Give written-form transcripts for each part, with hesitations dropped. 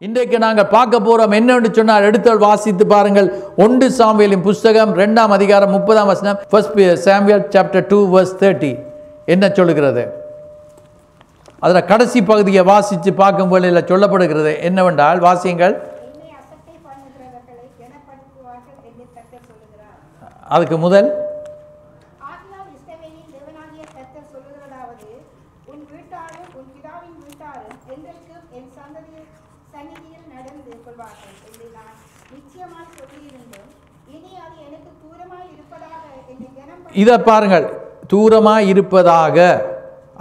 இன்றைக்கு நாங்கள் பார்க்க போறோம் என்னன்னு சொன்னால் எடுத்தல் வாசித்து பாருங்கள். 1 சாமுவேலின் புஸ்தகம் 2ஆம் அதிகாரம் 30ஆம் வசனம். 1 Samuel chapter 2 verse 30 என்ன சொல்லுகிறது? அதுல கடைசி பகுதியை வாசித்து பார்க்கும் வேளையில் சொல்லப்படுகிறது என்னவென்றால், வாசியுங்கள். அதுக்கு முதல் இதை பாருங்கள், தூரமாய் இருப்பதாக.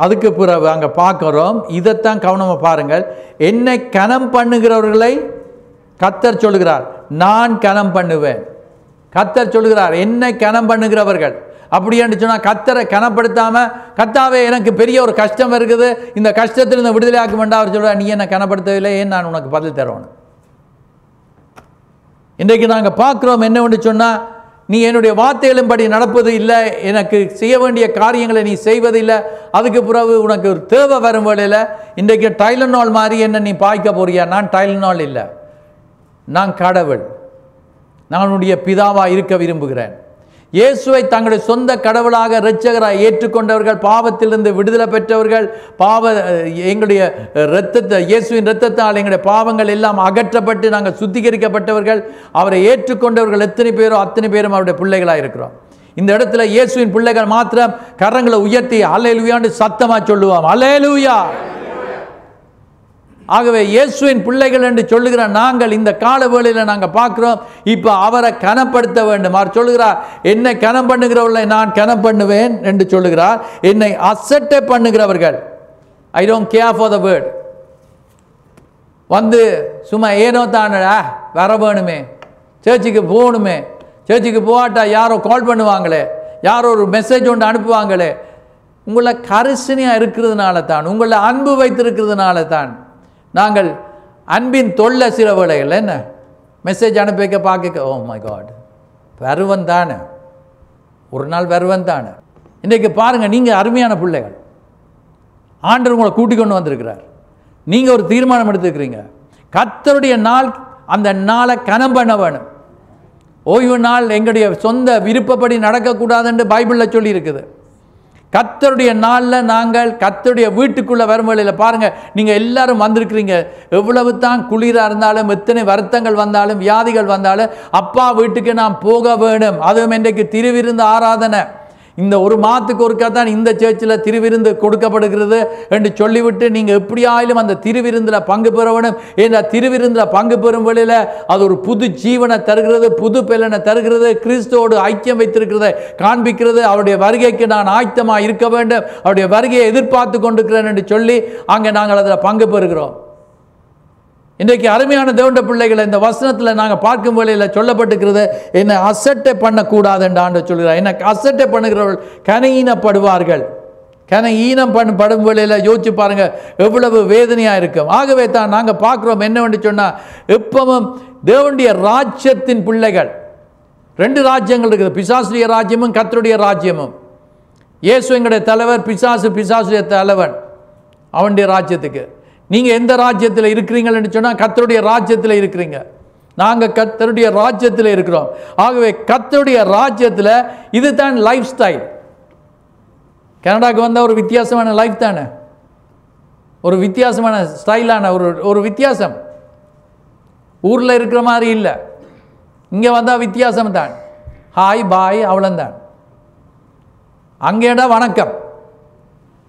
அதுக்கு பிறகு அங்க பார்க்கிறோம், இதைத்தான் கவனமா பாருங்கள். என்னை கனம் பண்ணுகிறவர்களை கர்த்தர் சொல்லுகிறார், நான் கனம் பண்ணுவேன். கர்த்தர் சொல்லுகிறார் என்னை கனம் பண்ணுகிறவர்கள். அப்படி என்று சொன்னா கர்த்தரை கனப்படுத்தாம, கர்த்தாவே எனக்கு பெரிய ஒரு கஷ்டம் இருக்குது, இந்த கஷ்டத்திலிருந்து விடுதலை ஆக்க வேண்டாம் அவர் சொல்றார், நீ என்ன கனப்படுத்தவில்லை, ஏன் நான் உனக்கு பதில் தருவேன். இன்றைக்கு நாங்கள் பார்க்கிறோம் என்னவென்று சொன்னா, நீ என்னுடைய வார்த்தைகளின்படி நடப்பது இல்லை, எனக்கு செய்ய வேண்டிய காரியங்களை நீ செய்வதில்லை, அதுக்கு பிறகு உனக்கு ஒரு தேவை வரும் வேளையில் இன்றைக்கு டைலனால் மாதிரி என்ன நீ பாய்க்க போறியா? நான் டைலனால் இல்லை, நான் கடவுள், நான் உன்னுடைய பிதாவாக இருக்க விரும்புகிறேன். இயேசுவை தங்களுடைய சொந்த கடவுளாக இரட்சகராக ஏற்றுக்கொண்டவர்கள், பாவத்திலிருந்து விடுதலை பெற்றவர்கள், எங்களுடைய இரத்தத்தை, இயேசுவின் இரத்தத்தால் எங்களுடைய பாவங்கள் எல்லாம் அகற்றப்பட்டு நாங்கள் சுத்திகரிக்கப்பட்டவர்கள். அவரை ஏற்றுக்கொண்டவர்கள் எத்தனை பேரோ அத்தனை பேரும் அவருடைய பிள்ளைகளாக இருக்கிறோம். இந்த இடத்துல இயேசுவின் பிள்ளைகள் மாத்திரம் கரங்களை உயர்த்தி அல்லேலூயான்னு சத்தமா சொல்லுவோம், அல்லேலூயா. ஆகவே இயேசுவின் பிள்ளைகள் என்று சொல்லுகிற நாங்கள் இந்த கால வேளையில் நாங்கள் பார்க்கிறோம், இப்போ அவரை கனப்படுத்த வேண்டும். அவர் சொல்லுகிறார், என்னை கனம் பண்ணுகிறவர்களை நான் கனம் பண்ணுவேன் என்று சொல்லுகிறார். என்னை அசட்டை பண்ணுகிறவர்கள், I don't care for the word, வந்து சும்மா ஏனோ தானடா வர வேணுமே, சர்ச்சுக்கு போகணுமே, சர்ச்சுக்கு போகாட்டா யாரோ கால் பண்ணுவாங்களே, யாரோ ஒரு மெசேஜ் ஒன்று அனுப்புவாங்களே, உங்களை கரிசனையாக இருக்கிறதுனால தான், உங்களை அன்பு வைத்திருக்கிறதுனால தான். நாங்கள் அன்பின் தொல்லை சில வேளைகள் என்ன மெசேஜ் அனுப்பிக்க பார்க்க, ஓ மை காட், வருவன் தானே, ஒரு நாள் வருவன் தானே. இன்றைக்கு பாருங்கள், நீங்கள் அருமையான பிள்ளைகள், ஆண்டவர் உங்களை கூட்டிக் கொண்டு வந்திருக்கிறார். நீங்கள் ஒரு தீர்மானம் எடுத்துக்கிறீங்க, கர்த்தருடைய நாள், அந்த நாளை கனம் பண்ண வேணும். ஓய்வு நாள் எங்களுடைய சொந்த விருப்பப்படி நடக்கக்கூடாது என்று பைபிளில் சொல்லி இருக்குது. கர்த்தருடைய நாளில் நாங்கள் கர்த்தருடைய வீட்டுக்குள்ளே வரும் வழியில் பாருங்கள், நீங்கள் எல்லாரும் வந்திருக்கிறீங்க. எவ்வளவு தான் குளிராக இருந்தாலும், எத்தனை வருத்தங்கள் வந்தாலும், வியாதிகள் வந்தாலும், அப்பா வீட்டுக்கு நாம் போக வேணும். அதுவும் இன்றைக்கு திருவிருந்து ஆராதனை, இந்த ஒரு மாதத்துக்கு ஒருக்கா தான் இந்த சர்ச்சில் திருவிருந்து கொடுக்கப்படுகிறது என்று சொல்லிவிட்டு நீங்கள் எப்படியாயிலும் அந்த திருவிருந்தில் பங்கு பெற வேணும். ஏன்னா திருவிருந்தில் பங்கு பெறும் வழியில் அது ஒரு புது ஜீவனை தருகிறது, புது பலனை தருகிறது, கிறிஸ்துவோடு ஐக்கியம் வைத்திருக்கிறதை காண்பிக்கிறது. அவருடைய வருகைக்கு நான் ஆயத்தமாக இருக்க வேண்டும், அவருடைய வருகையை எதிர்பார்த்து கொண்டிருக்கிறேன் என்று சொல்லி அங்கே நாங்கள் அதில் பங்கு பெறுகிறோம். இன்றைக்கு அருமையான தேவனுடைய பிள்ளைகளை இந்த வசனத்தில் நாங்கள் பார்க்கும் வேளையில் சொல்லப்பட்டிருக்கிறது, என்னை அசட்டை பண்ணக்கூடாது என்று ஆண்டவர் சொல்கிறார். என்னை அசட்டை பண்ணுகிறவர்கள் கனஈனப்படுவார்கள். கனஈனம் படும் வேளையில் யோசிச்சு பாருங்கள் எவ்வளவு வேதனையாக இருக்கும். ஆகவே தான் நாங்கள் பார்க்குறோம் என்னவென்று சொன்னால், எப்பவும் தேவனுடைய ராஜ்யத்தின் பிள்ளைகள், 2 ராஜ்யங்கள் இருக்குது, பிசாசுடைய ராஜ்யமும் கர்த்தருடைய ராஜ்யமும். இயேசு எங்களுடைய தலைவர், பிசாசுடைய தலைவன் அவனுடைய ராஜ்யத்துக்கு. நீங்கள் எந்த ராஜ்யத்தில் இருக்கிறீங்கன்னு சொன்னால் கர்த்தருடைய ராஜ்யத்தில் இருக்கிறீங்க. நாங்கள் கர்த்தருடைய ராஜ்யத்தில் இருக்கிறோம். ஆகவே கர்த்தருடைய ராஜ்யத்தில் இதுதான் லைஃப் ஸ்டைல். கனடாவுக்கு வந்தால் ஒரு வித்தியாசமான லைஃப் தானே, ஒரு வித்தியாசமான ஸ்டைலான ஒரு வித்தியாசம். ஊரில் இருக்கிற மாதிரி இல்லை, இங்கே வந்தால் வித்தியாசம் தான். Hi bye அவ்வளோந்தான். அங்கேடா வணக்கம்,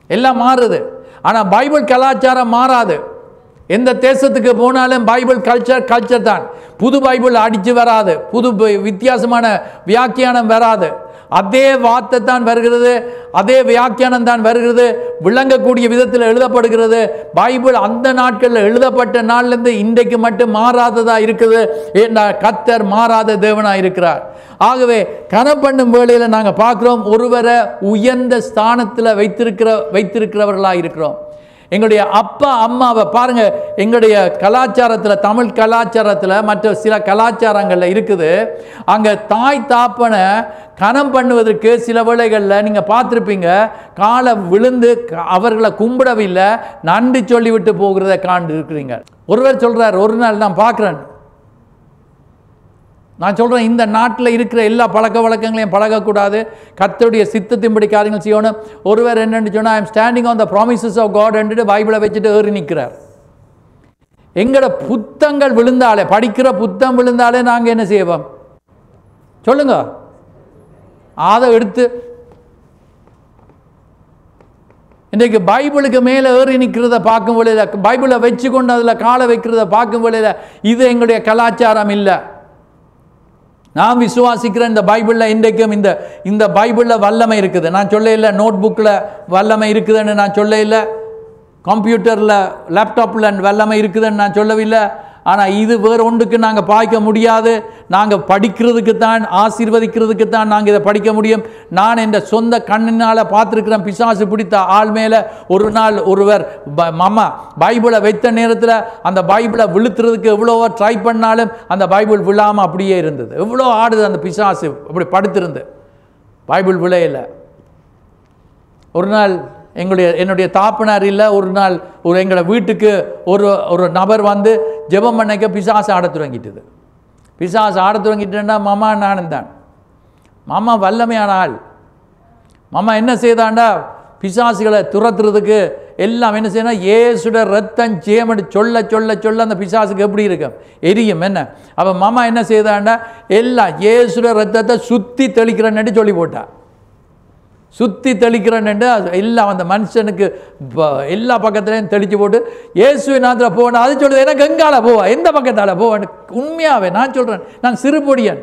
எல்லாம் மாறுது. ஆனால் பைபிள் கலாச்சாரம் மாறாது. எந்த தேசத்துக்கு போனாலும் பைபிள் கல்ச்சர் தான். புது பைபிள் அடித்து வராது, புது வித்தியாசமான வியாக்கியானம் வராது. அதே வார்த்தை தான் வருகிறது, அதே வியாக்கியானம் தான் வருகிறது, விளங்கக்கூடிய விதத்தில் எழுதப்படுகிறது. பைபிள் அந்த நாட்களில் எழுதப்பட்ட நாள்லேருந்து இன்றைக்கு மட்டும் மாறாததாக இருக்குது. ஏன்னா கர்த்தர் மாறாத தேவனாக இருக்கிறார். ஆகவே கனம் பண்ணும் வேளையில் நாங்கள் பார்க்குறோம், ஒருவரை உயர்ந்த ஸ்தானத்தில் வைத்திருக்கிறவர்களாக இருக்கிறோம். எங்களுடைய அப்பா அம்மாவை பாருங்க. எங்களுடைய கலாச்சாரத்தில், தமிழ் கலாச்சாரத்தில், மற்ற சில கலாச்சாரங்களில் இருக்குது. அங்கே தாய் தாப்பனை கனம் பண்ணுவதற்கு சில வேளைகளில் நீங்கள் பார்த்துருப்பீங்க, காலை விழுந்து அவர்களை கும்பிடவில்லை, நன்றி சொல்லிவிட்டு போகிறத காண்டு இருக்கிறீங்க. ஒருவர் சொல்கிறார், ஒரு நாள் நான் பார்க்குறேன், நான் சொல்கிறேன், இந்த நாட்டில் இருக்கிற எல்லா பழக்க வழக்கங்களையும் பழகக்கூடாது, கர்த்தருடைய சித்தத்தின்படி காரியங்கள் செய்யணும். ஒருவர் என்னென்னு சொன்னால், I am standing on the promises of God என்று பைபிளை வச்சுட்டு ஏறி நிற்கிறார். எங்களோட புத்தங்கள் விழுந்தாலே, படிக்கிற புத்தம் விழுந்தாலே நாங்கள் என்ன செய்வோம் சொல்லுங்க? அதை எடுத்து இன்றைக்கு பைபிளுக்கு மேலே ஏறி நிற்கிறத பார்க்கும் பொழுது, பைபிளை வச்சு கொண்டு அதில் காலை வைக்கிறத பார்க்கும் பொழுது, இது எங்களுடைய கலாச்சாரம் இல்லை. நான் விசுவாசிக்கிறேன், இந்த பைபிளில் இன்றைக்கும் இந்த பைபிளில் வல்லமை இருக்குது. நான் சொல்ல இல்லை நோட் புக்கில் வல்லமை இருக்குதுன்னு நான் சொல்ல இல்லை, கம்ப்யூட்டரில் லேப்டாப்பில் வல்லமை இருக்குதுன்னு நான் சொல்லவில்லை. ஆனால் இது வேறு ஒன்றுக்கு நாங்கள் பார்க்க முடியாது. நாங்கள் படிக்கிறதுக்கு தான், ஆசீர்வதிக்கிறதுக்கு தான் நாங்கள் இதை படிக்க முடியும். நான் என் சொந்த கண்ணினால் பார்த்துருக்கிறேன், பிசாசு பிடித்த ஆள் மேலே ஒரு நாள் ஒருவர் மாமா பைபிளை வைத்த நேரத்தில் அந்த பைபிளை விழுத்துறதுக்கு எவ்வளோ ட்ரை பண்ணாலும் அந்த பைபிள் விழாமல் அப்படியே இருந்தது. எவ்வளோ ஆடுது அந்த பிசாசு, அப்படி படுத்திருந்து பைபிள் விளையலை. ஒரு நாள் என்னுடைய தாப்பனார் இல்லை, ஒரு நாள் எங்களை வீட்டுக்கு ஒரு நபர் வந்து ஜெபம் பண்ணக்க பிசாசு ஆட தொடங்கிட்டது. பிசாசு ஆட தொடங்கிட்டேன்னா மாமா நானும் தான். மாமா வல்லமையான ஆள். மாமா என்ன செய்தாண்டா, பிசாசுகளை துரத்துறதுக்கு எல்லாம் என்ன செய்யணும், இயேசுட ரத்தம் ஜெயமடி சொல்ல சொல்ல சொல்ல அந்த பிசாசுக்கு எப்படி இருக்கும், எரியும் என்ன. அப்போ மாமா என்ன செய்தாண்டா, எல்லாம் இயேசுட ரத்தத்தை சுற்றி தெளிக்கிறேன்னு சொல்லி போட்டா. சுற்றி தெளிக்கிறேன்னு எல்லாம் அந்த மனுஷனுக்கு எல்லா பக்கத்துலையும் தெளித்து போட்டு இயேசுவை நாத்தில் போவேன். அது சொல்லுது, எனக்கு எங்கால போவா, எந்த பக்கத்தால் போவேன். உண்மையாகவே நான் சொல்கிறேன், நான் சிறுபொடியன்.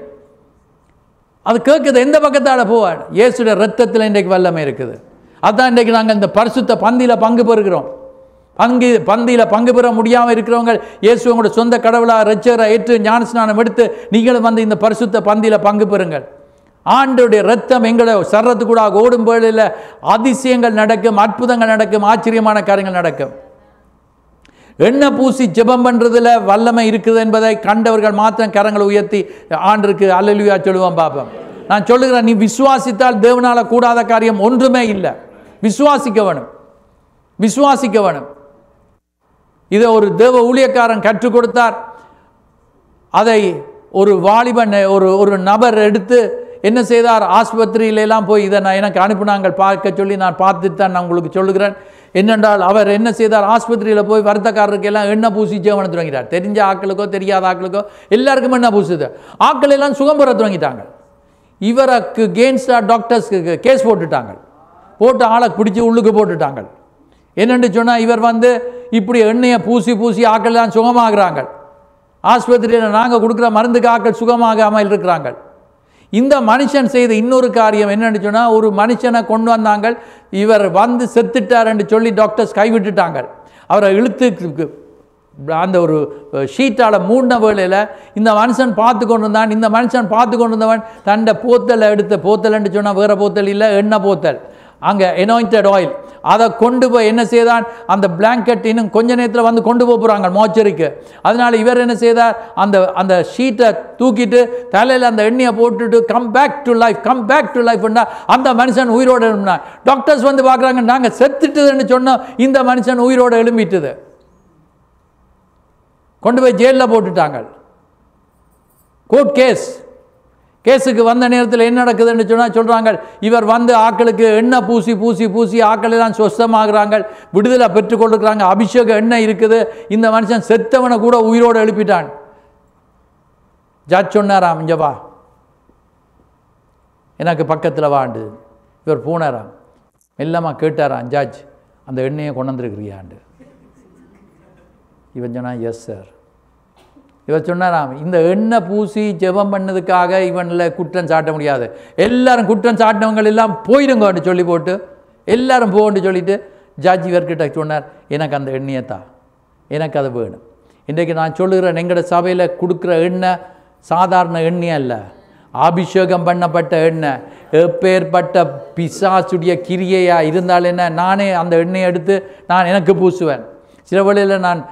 அது கேட்குது, எந்த பக்கத்தால் போவான். இயேசுடைய ரத்தத்தில் இன்றைக்கு வல்லமை இருக்குது. அதுதான் இன்றைக்கு நாங்கள் இந்த பரிசுத்த பந்தியில் பங்கு பெறுகிறோம். பந்தியில் பங்கு பெற முடியாமல் இருக்கிறவங்க, இயேசு உங்களோட சொந்த கடவுளாக ரட்சகரை ஏற்று ஞானஸ்நானம் எடுத்து நீங்களும் வந்து இந்த பரிசுத்த பந்தியில் பங்கு பெறுங்கள். ஆண்டோடைய ரத்தம் எங்களை சர்றத்துக்கூடாக ஓடும் பொழுதில் அதிசயங்கள் நடக்கும், அற்புதங்கள் நடக்கும், ஆச்சரியமான காரியங்கள் நடக்கும். எண்ணெய் பூசி ஜெபம் பண்ணுறதுல வல்லமை இருக்குது என்பதை கண்டவர்கள் மாத்திரம் கரங்களை உயர்த்தி ஆண்டுக்கு அல்லேலூயா சொல்லுவோம் பாப்போம். நான் சொல்லுகிறேன், நீ விசுவாசித்தால் தேவனால கூடாத காரியம் ஒன்றுமே இல்லை. விசுவாசிக்க வேணும், விசுவாசிக்க வேணும். இதை ஒரு தேவ ஊழியக்காரன் கற்றுக் கொடுத்தார். அதை ஒரு வாலிபன் ஒரு நபர் எடுத்து என்ன செய்தார், ஆஸ்பத்திரியிலெல்லாம் போய் இதை எனக்கு அனுப்பினாங்க பார்க்க சொல்லி, நான் பார்த்துட்டு தான் நான் உங்களுக்கு சொல்லுகிறேன். என்னென்றால் அவர் என்ன செய்தார், ஆஸ்பத்திரியில் போய் வருத்தக்காரருக்கு எல்லாம் எண்ணெய் பூசி ஜெபம் தொடங்கிட்டார். தெரிஞ்ச ஆக்களுக்கோ தெரியாத ஆக்களுக்கோ எல்லாருக்கும் எண்ணெய் பூசுது. ஆக்கள் எல்லாம் சுகம் பெற தொடங்கிட்டாங்க. இவருக்கு கேன்ஸ்டாக டாக்டர்ஸ்க்கு கேஸ் போட்டுட்டாங்க. போட்டு ஆளை பிடிச்சி உள்ளுக்கு போட்டுட்டாங்க. என்னென்னு சொன்னால், இவர் வந்து இப்படி எண்ணெயை பூசி பூசி ஆக்கள் எல்லாம் சுகமாகறாங்க. ஆஸ்பத்திரியில் நாங்கள் கொடுக்குற மருந்துக்கு ஆக்கள் சுகமாகாமல் இருக்கிறாங்க. இந்த மனுஷன் செய்த இன்னொரு காரியம் என்னென்னு சொன்னால், ஒரு மனுஷனை கொண்டு வந்தாங்க. இவர் வந்து செத்துட்டார் என்று சொல்லி டாக்டர்ஸ் கைவிட்டுட்டாங்க. அவரை இழுத்து அந்த ஒரு ஷீட்டால் மூடின வேளையில் இந்த மனுஷன் பார்த்து கொண்டு இருந்தான். இந்த மனுஷன் பார்த்து கொண்டு இருந்தவன் தண்டை போத்தலை எடுத்து, போத்தல் என்று சொன்னால் வேறு போத்தல் இல்லை, எண்ணெய் போத்தல், அங்கே அனாயிண்டட் ஆயில், அதை கொண்டு போய் என்ன செய்தான், அந்த பிளாங்கெட் இன்னும் கொஞ்ச நேரத்தில் வந்து கொண்டு போகிறாங்க மோச்சரிக்கு. அதனால் இவர் என்ன செய்தார், அந்த ஷீட்டை தூக்கிட்டு தலையில் அந்த எண்ணெயை போட்டுட்டு come back to life, come back to லைஃப்னா அந்த மனுஷன் உயிரோடு எழும்பினான். டாக்டர்ஸ் வந்து பார்க்குறாங்க, நாங்கள் செத்துட்டுதுன்னு சொன்னோம், இந்த மனுஷன் உயிரோடு எழும்பிட்டுது. கொண்டு போய் ஜெயிலில் போட்டுட்டாங்க. கோர்ட் கேஸுக்கு வந்த நேரத்தில் என்ன நடக்குதுன்னு சொன்னால் சொல்கிறாங்க, இவர் வந்து ஆக்களுக்கு எண்ணெய் பூசி பூசி பூசி ஆக்கள் எல்லாம் சொஸ்தமாகறாங்க, விடுதலை பெற்றுக்கொள்ளுக்கிறாங்க, அபிஷேக எண்ணெய் இருக்குது. இந்த மனுஷன் செத்தவனை கூட உயிரோடு எழுப்பிட்டான். ஜட்ஜ் சொன்னாராம், இங்கே வா, எனக்கு பக்கத்தில் வாண்டு. இவர் போனாராம், மெல்லமாக கேட்டாராம் ஜட்ஜ், அந்த எண்ணெயை கொண்டு வந்துருக்கிறியாண்டு. இவன் சொன்னா, எஸ் சார். இவர் சொன்னாராம், இந்த எண்ணெய் பூசி ஜெபம் பண்ணதுக்காக இவனில் குற்றம் சாட்ட முடியாது, எல்லாரும் குற்றம் சாட்டினவங்க எல்லாம் போயிடுங்கன்னு சொல்லி போட்டு எல்லாரும் போகணுன்னு சொல்லிட்டு ஜட்ஜ் இவர்கிட்ட சொன்னார், எனக்கு அந்த எண்ணெயை தான், எனக்கு அது வேணும். இன்றைக்கு நான் சொல்லுகிறேன், எங்களோட சபையில் கொடுக்குற எண்ணெய் சாதாரண எண்ணெய் அல்ல, அபிஷேகம் பண்ணப்பட்ட எண்ணெய். எப்பேற்பட்ட பிசாசுடைய கிரியையா இருந்தால் என்ன, நானே அந்த எண்ணெயை எடுத்து நான் எனக்கு பூசுவேன். சில வேளையில் நான்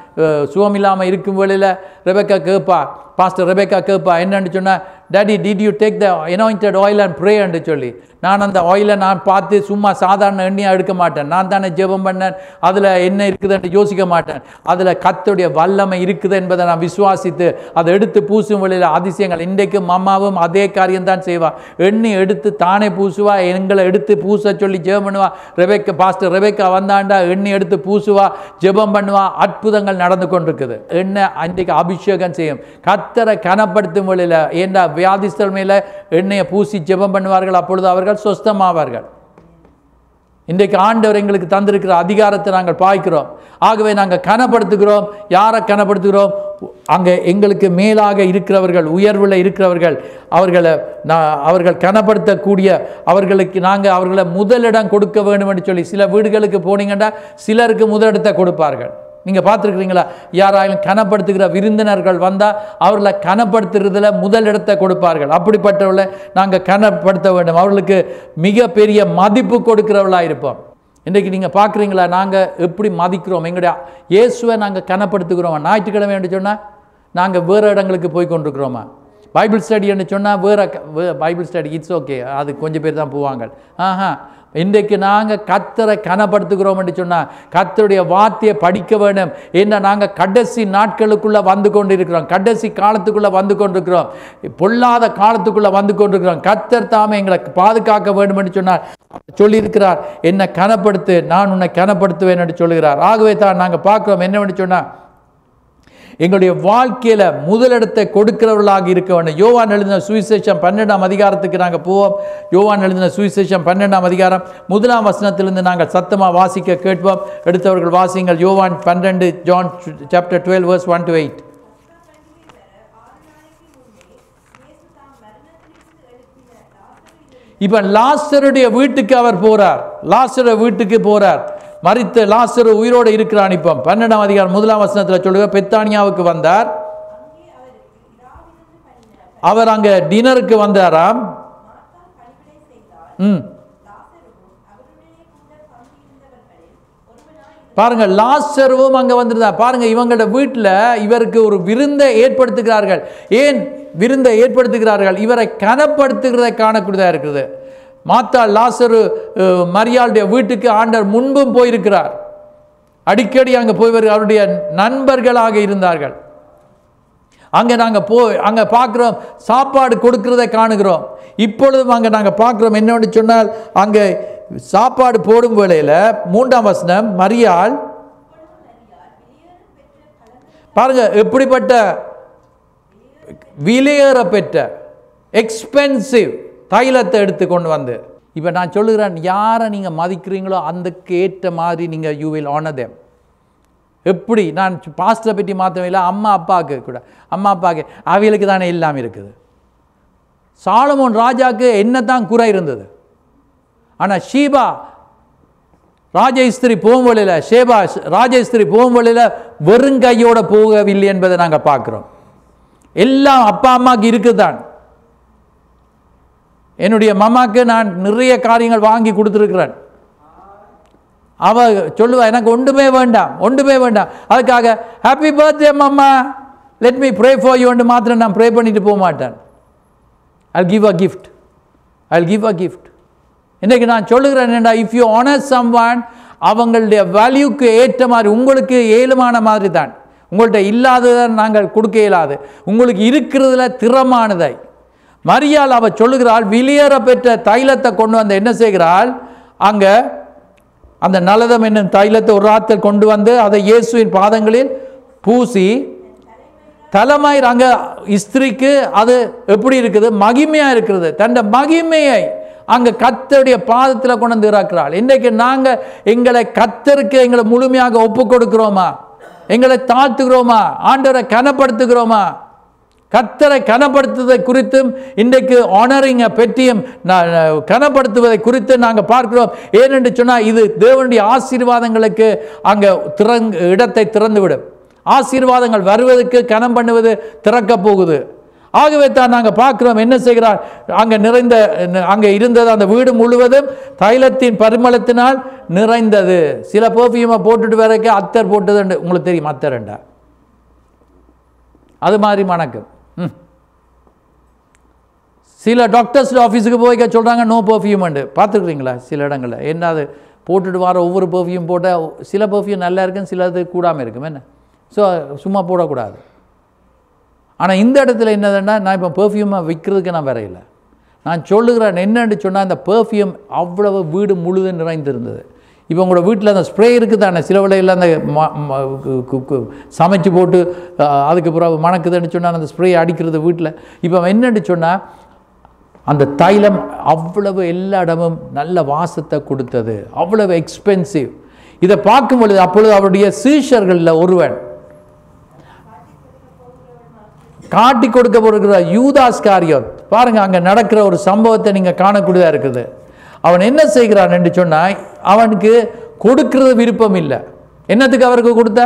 சுகமில்லாமல் இருக்கும் வேளையில் ரெபெக்கா கேட்பா, பாஸ்டர் ரெபெக்கா கேட்பா, என்னன்னு சொன்னால், daddy did you take the anointed oil and pray என்று சொல்லி. நான் அந்த ஆயிலை நான் பார்த்து சும்மா சாதாரண எண்ணெயாக எடுக்க மாட்டேன். நான் தானே ஜெபம் பண்ணேன், அதில் என்ன இருக்குதுன்னு யோசிக்க மாட்டேன். அதில் கர்த்தருடைய வல்லமை இருக்குது என்பதை நான் விசுவாசித்து அதை எடுத்து பூசும் வேளையில் அதிசயங்கள். இன்றைக்கு அம்மாவும் அதே காரியம்தான் செய்வா. எண்ணெய் எடுத்து தானே பூசுவா, எங்களை எடுத்து பூச சொல்லி ஜெபம் பண்ணுவா. ரெபெக்கா பாஸ்டர் ரெபெக்கா வந்தாண்டா எண்ணெய் எடுத்து பூசுவா, ஜெபம் பண்ணுவா. அற்புதங்கள் நடந்து கொண்டிருக்குது. எண்ணெய் அன்றைக்கு அபிஷேகம் செய்யும். கர்த்தரை கனப்படுத்தும் வேளையில் ஏண்டா வியாதிஸ்தர் மேலே எண்ணெயை பூசி ஜெபம் பண்ணுவார்கள், அப்பொழுது அவர்கள் சொஸ்தமாவார்கள். இன்றைக்கு ஆண்டவர் எங்களுக்கு தந்திருக்கிற அதிகாரத்தை நாங்கள் பாய்க்கிறோம். ஆகவே நாங்கள் கனப்படுத்துகிறோம். யாரை கனப்படுத்துகிறோம்? அங்கே எங்களுக்கு மேலாக இருக்கிறவர்கள், உயர்வில் இருக்கிறவர்கள், அவர்கள் கனப்படுத்தக்கூடிய அவர்களுக்கு நாங்கள் அவர்களை முதலிடம் கொடுக்க வேண்டும் என்று சொல்லி சில வீடுகளுக்கு போனீங்கன்னா சிலருக்கு முதலிடத்தை கொடுப்பார்கள். நீங்கள் பார்த்துருக்குறீங்களா? யாராலும் கனப்படுத்துகிற விருந்தினர்கள் வந்தால் அவர்களை கனப்படுத்துறதுல முதலிடத்தை கொடுப்பார்கள். அப்படிப்பட்டவர்களை நாங்கள் கனப்படுத்த வேண்டும். அவர்களுக்கு மிகப்பெரிய மதிப்பு கொடுக்கிறவர்களாக இருப்போம். இன்றைக்கு நீங்கள் பார்க்குறீங்களா, நாங்கள் எப்படி மதிக்கிறோம்? எங்களுடைய இயேசுவை நாங்கள் கனப்படுத்துகிறோமா? ஞாயிற்றுக்கிழமை என்று சொன்னால் நாங்கள் வேறு இடங்களுக்கு போய் கொண்டிருக்கிறோமா? பைபிள் ஸ்டடின்னு சொன்னால் வேறு பைபிள் ஸ்டடி இட்ஸ் ஓகே, அது கொஞ்சம் பேர் தான் போவாங்க. இன்றைக்கு நாங்கள் கர்த்தரை கனப்படுத்துகிறோம் என்று சொன்னால் கர்த்தருடைய வார்த்தையை படிக்க வேண்டும். ஏன்னா நாங்கள் கடைசி நாட்களுக்குள்ளே வந்து கொண்டு இருக்கிறோம், கடைசி காலத்துக்குள்ளே வந்து கொண்டிருக்கிறோம், பொல்லாத காலத்துக்குள்ளே வந்து கொண்டிருக்கிறோம். கர்த்தர் தாமே எங்களை பாதுகாக்க வேண்டும் என்று சொன்னார், சொல்லியிருக்கிறார். என்னை கனப்படுத்து, நான் உன்னை கனப்படுத்துவேன் என்று சொல்லுகிறார். ஆகவே தான் நாங்கள் பார்க்குறோம் என்னவென்று சொன்னால் எங்களுடைய வாழ்க்கையில் முதலிடத்தை கொடுக்கிறவர்களாக இருக்க வேண்டும். யோவான் எழுதின சுவிசேஷம் 12ஆம் அதிகாரத்துக்கு நாங்கள் போவோம். யோவான் எழுதின சுவிசேஷம் 12ஆம் அதிகாரம் 1ஆம் வசனத்திலிருந்து நாங்கள் சத்தமாக வாசிக்க கேட்போம். எடுத்தவர்கள் வாசிங்கள். யோவான் 12, ஜான் சாப்டர் 12 verse 1 to 8. இப்போ லாசருடைய வீட்டுக்கு அவர் போறார். லாசரு வீட்டுக்கு போறார். மரித்த லாசரு உயிரோடு இருக்கிறான். இப்போ 12ஆம் அதிகாரம் 1ஆம் வசனத்தில் சொல்லுங்க, பெத்தானியாவுக்கு வந்தார். அவர் அங்கே டின்னருக்கு வந்தாராம். பாருங்க, லாசருவும் அங்கே வந்திருந்தா. பாருங்க, இவங்களோட வீட்டில் இவருக்கு ஒரு விருந்தை ஏற்படுத்துகிறார்கள். ஏன் விருந்தை ஏற்படுத்துகிறார்கள்? இவரை கனப்படுத்துகிறதை காணக்கூடியதாக இருக்குது. மாத்தா லாசரு மரியாளுடைய வீட்டுக்கு ஆண்டவர் முன்பும் போயிருக்கிறார். அடிக்கடி அங்கே போய் அவருடைய நண்பர்களாக இருந்தார்கள். அங்கே நாங்கள் அங்கே பார்க்குறோம், சாப்பாடு கொடுக்கிறதை காணுகிறோம். இப்பொழுதும் அங்கே நாங்கள் பார்க்குறோம். என்னன்னு சொன்னால் அங்கே சாப்பாடு போடும் வேளையில் 3ஆம் வசனம், மரியாள் பாருங்க எப்படிப்பட்ட விலையேற பெற்ற எக்ஸ்பென்சிவ் தைலத்தை எடுத்து கொண்டு வந்து. இப்போ நான் சொல்லுகிறேன், யாரை நீங்கள் மதிக்கிறீங்களோ அதுக்கு ஏற்ற மாதிரி நீங்கள் யூ வில் ஆனர் தேம். எப்படி நான் பாஸ்டரை பற்றி மாற்றவே இல்லை, அம்மா அப்பாவுக்கு கூட, அம்மா அப்பாவுக்கு அவைகளுக்கு தானே எல்லாம் இருக்குது. சாலமோன் ராஜாவுக்கு என்ன தான் குறை இருந்தது? ஆனால் ஷீபா ராஜஸ்திரி போகும்பொழியில், ஷேபா ராஜஸ்திரி போகும்பொழியில் வெறுங்கையோடு போகவில்லை என்பதை நாங்கள் பார்க்குறோம். எல்லாம் அப்பா அம்மாவுக்கு இருக்குதான். என்னுடைய மாமாவுக்கு நான் நிறைய காரியங்கள் வாங்கி கொடுத்துருக்கிறேன். அவ சொல்லுவா, எனக்கு ஒன்றுமே வேண்டாம், ஒன்றுமே வேண்டாம். அதுக்காக ஹாப்பி பர்த்டே மாமா, let me pray for you மாத்திரம் நான் ப்ரே பண்ணிட்டு போக மாட்டேன். I'll give a gift. I'll give a gift. இன்றைக்கு நான் சொல்லுகிறேன் என்னடா, இஃப் யூ ஆனர் சம்வான், அவங்களுடைய வேல்யூக்கு ஏற்ற மாதிரி உங்களுக்கு ஏழுமான மாதிரி தான். உங்கள்கிட்ட இல்லாததை நாங்கள் கொடுக்க இயலாது, உங்களுக்கு இருக்கிறதுல திறமானதை. மரியாள் அவ சொல்லுகிறாள், வெளியேற பெற்ற தைலத்தை கொண்டு வந்து என்ன செய்கிறாள்? அங்கே அந்த நலதம் என்னும் தைலத்தை ஒரு ராத்தில் கொண்டு வந்து அதை இயேசுவின் பாதங்களில் பூசி, தலைமயிர் அங்கே ஸ்திரீக்கு அது எப்படி இருக்குது? மகிமையாக இருக்கிறது. தன் மகிமையை அங்கே கர்த்தருடைய பாதத்தில் கொண்டு வந்து இறக்கிறாள். இன்றைக்கு நாங்கள் எங்களை கர்த்தருக்கு எங்களை முழுமையாக ஒப்பு கொடுக்கிறோமா? எங்களை தாழ்த்துகிறோமா? ஆண்டவரை கனப்படுத்துகிறோமா? கர்த்தரை கனப்படுத்துவதை குறித்தும் இன்றைக்கு ஆனரிங்க பெற்றியும் கனப்படுத்துவதை குறித்து நாங்கள் பார்க்கிறோம். ஏனென்று சொன்னால் இது தேவனுடைய ஆசீர்வாதங்களுக்கு அங்கே இடத்தை திறந்துவிடும். ஆசீர்வாதங்கள் வருவதற்கு கனம் பண்ணுவது திறக்க போகுது. ஆகவே தான் நாங்கள் பார்க்கிறோம் என்ன செய்கிறார், அங்கே இருந்தது அந்த வீடு முழுவதும் தைலத்தின் பரிமளத்தினால் நிறைந்தது. சில பெர்ஃப்யூமை போட்டுட்டு வரைக்கும் அத்தர் போட்டது உங்களுக்கு தெரியும், அத்தர்ண்டா அது மாதிரி மணக்கும். சில டாக்டர்ஸ் ஆஃபீஸுக்கு போய் சொல்கிறாங்க நோ பெர்ஃப்யூம் உண்டு, பார்த்துருக்குறீங்களா சில இடங்களில். என்ன அது போட்டுட்டு வர ஒவ்வொரு பெர்ஃப்யூம் போட்டால் சில பெர்ஃப்யூம் நல்லா இருக்கும், சிலது கூடாமல் இருக்கும். என்ன ஸோ சும்மா போடக்கூடாது. ஆனால் இந்த இடத்துல என்னதுன்னா, நான் இப்போ பெர்ஃப்யூமை விற்கிறதுக்கு நான் வரையில, நான் சொல்லுகிறேன் என்னன்னு சொன்னால், அந்த பெர்ஃப்யூம் அவ்வளவு வீடு முழுதும் நிறைந்திருந்தது. இப்போ உங்களோட வீட்டில் அந்த ஸ்ப்ரே இருக்குது தானே, சில வேளையில் அந்த சமைச்சு போட்டு அதுக்கு பிறகு மணக்குதுன்னு சொன்னால் அந்த ஸ்ப்ரே அடிக்கிறது வீட்டில். இப்போ என்னன்னு சொன்னால், அந்த தைலம் அவ்வளவு எல்லா இடமும் நல்ல வாசத்தை கொடுத்தது, அவ்வளவு எக்ஸ்பென்சிவ். இதை பார்க்கும் பொழுது அப்பொழுது அவருடைய சீஷர்களில் ஒருவன் காட்டி கொடுக்க போகிற யூதாஸ் காரியோத், பாருங்க அங்கே நடக்கிற ஒரு சம்பவத்தை நீங்கள் காணக்கூடியதாக இருக்குது. அவன் என்ன செய்கிறான் என்று சொன்னால், அவனுக்கு கொடுக்கிறது விருப்பம் இல்லை. என்னத்துக்கு அவருக்கு கொடுத்த?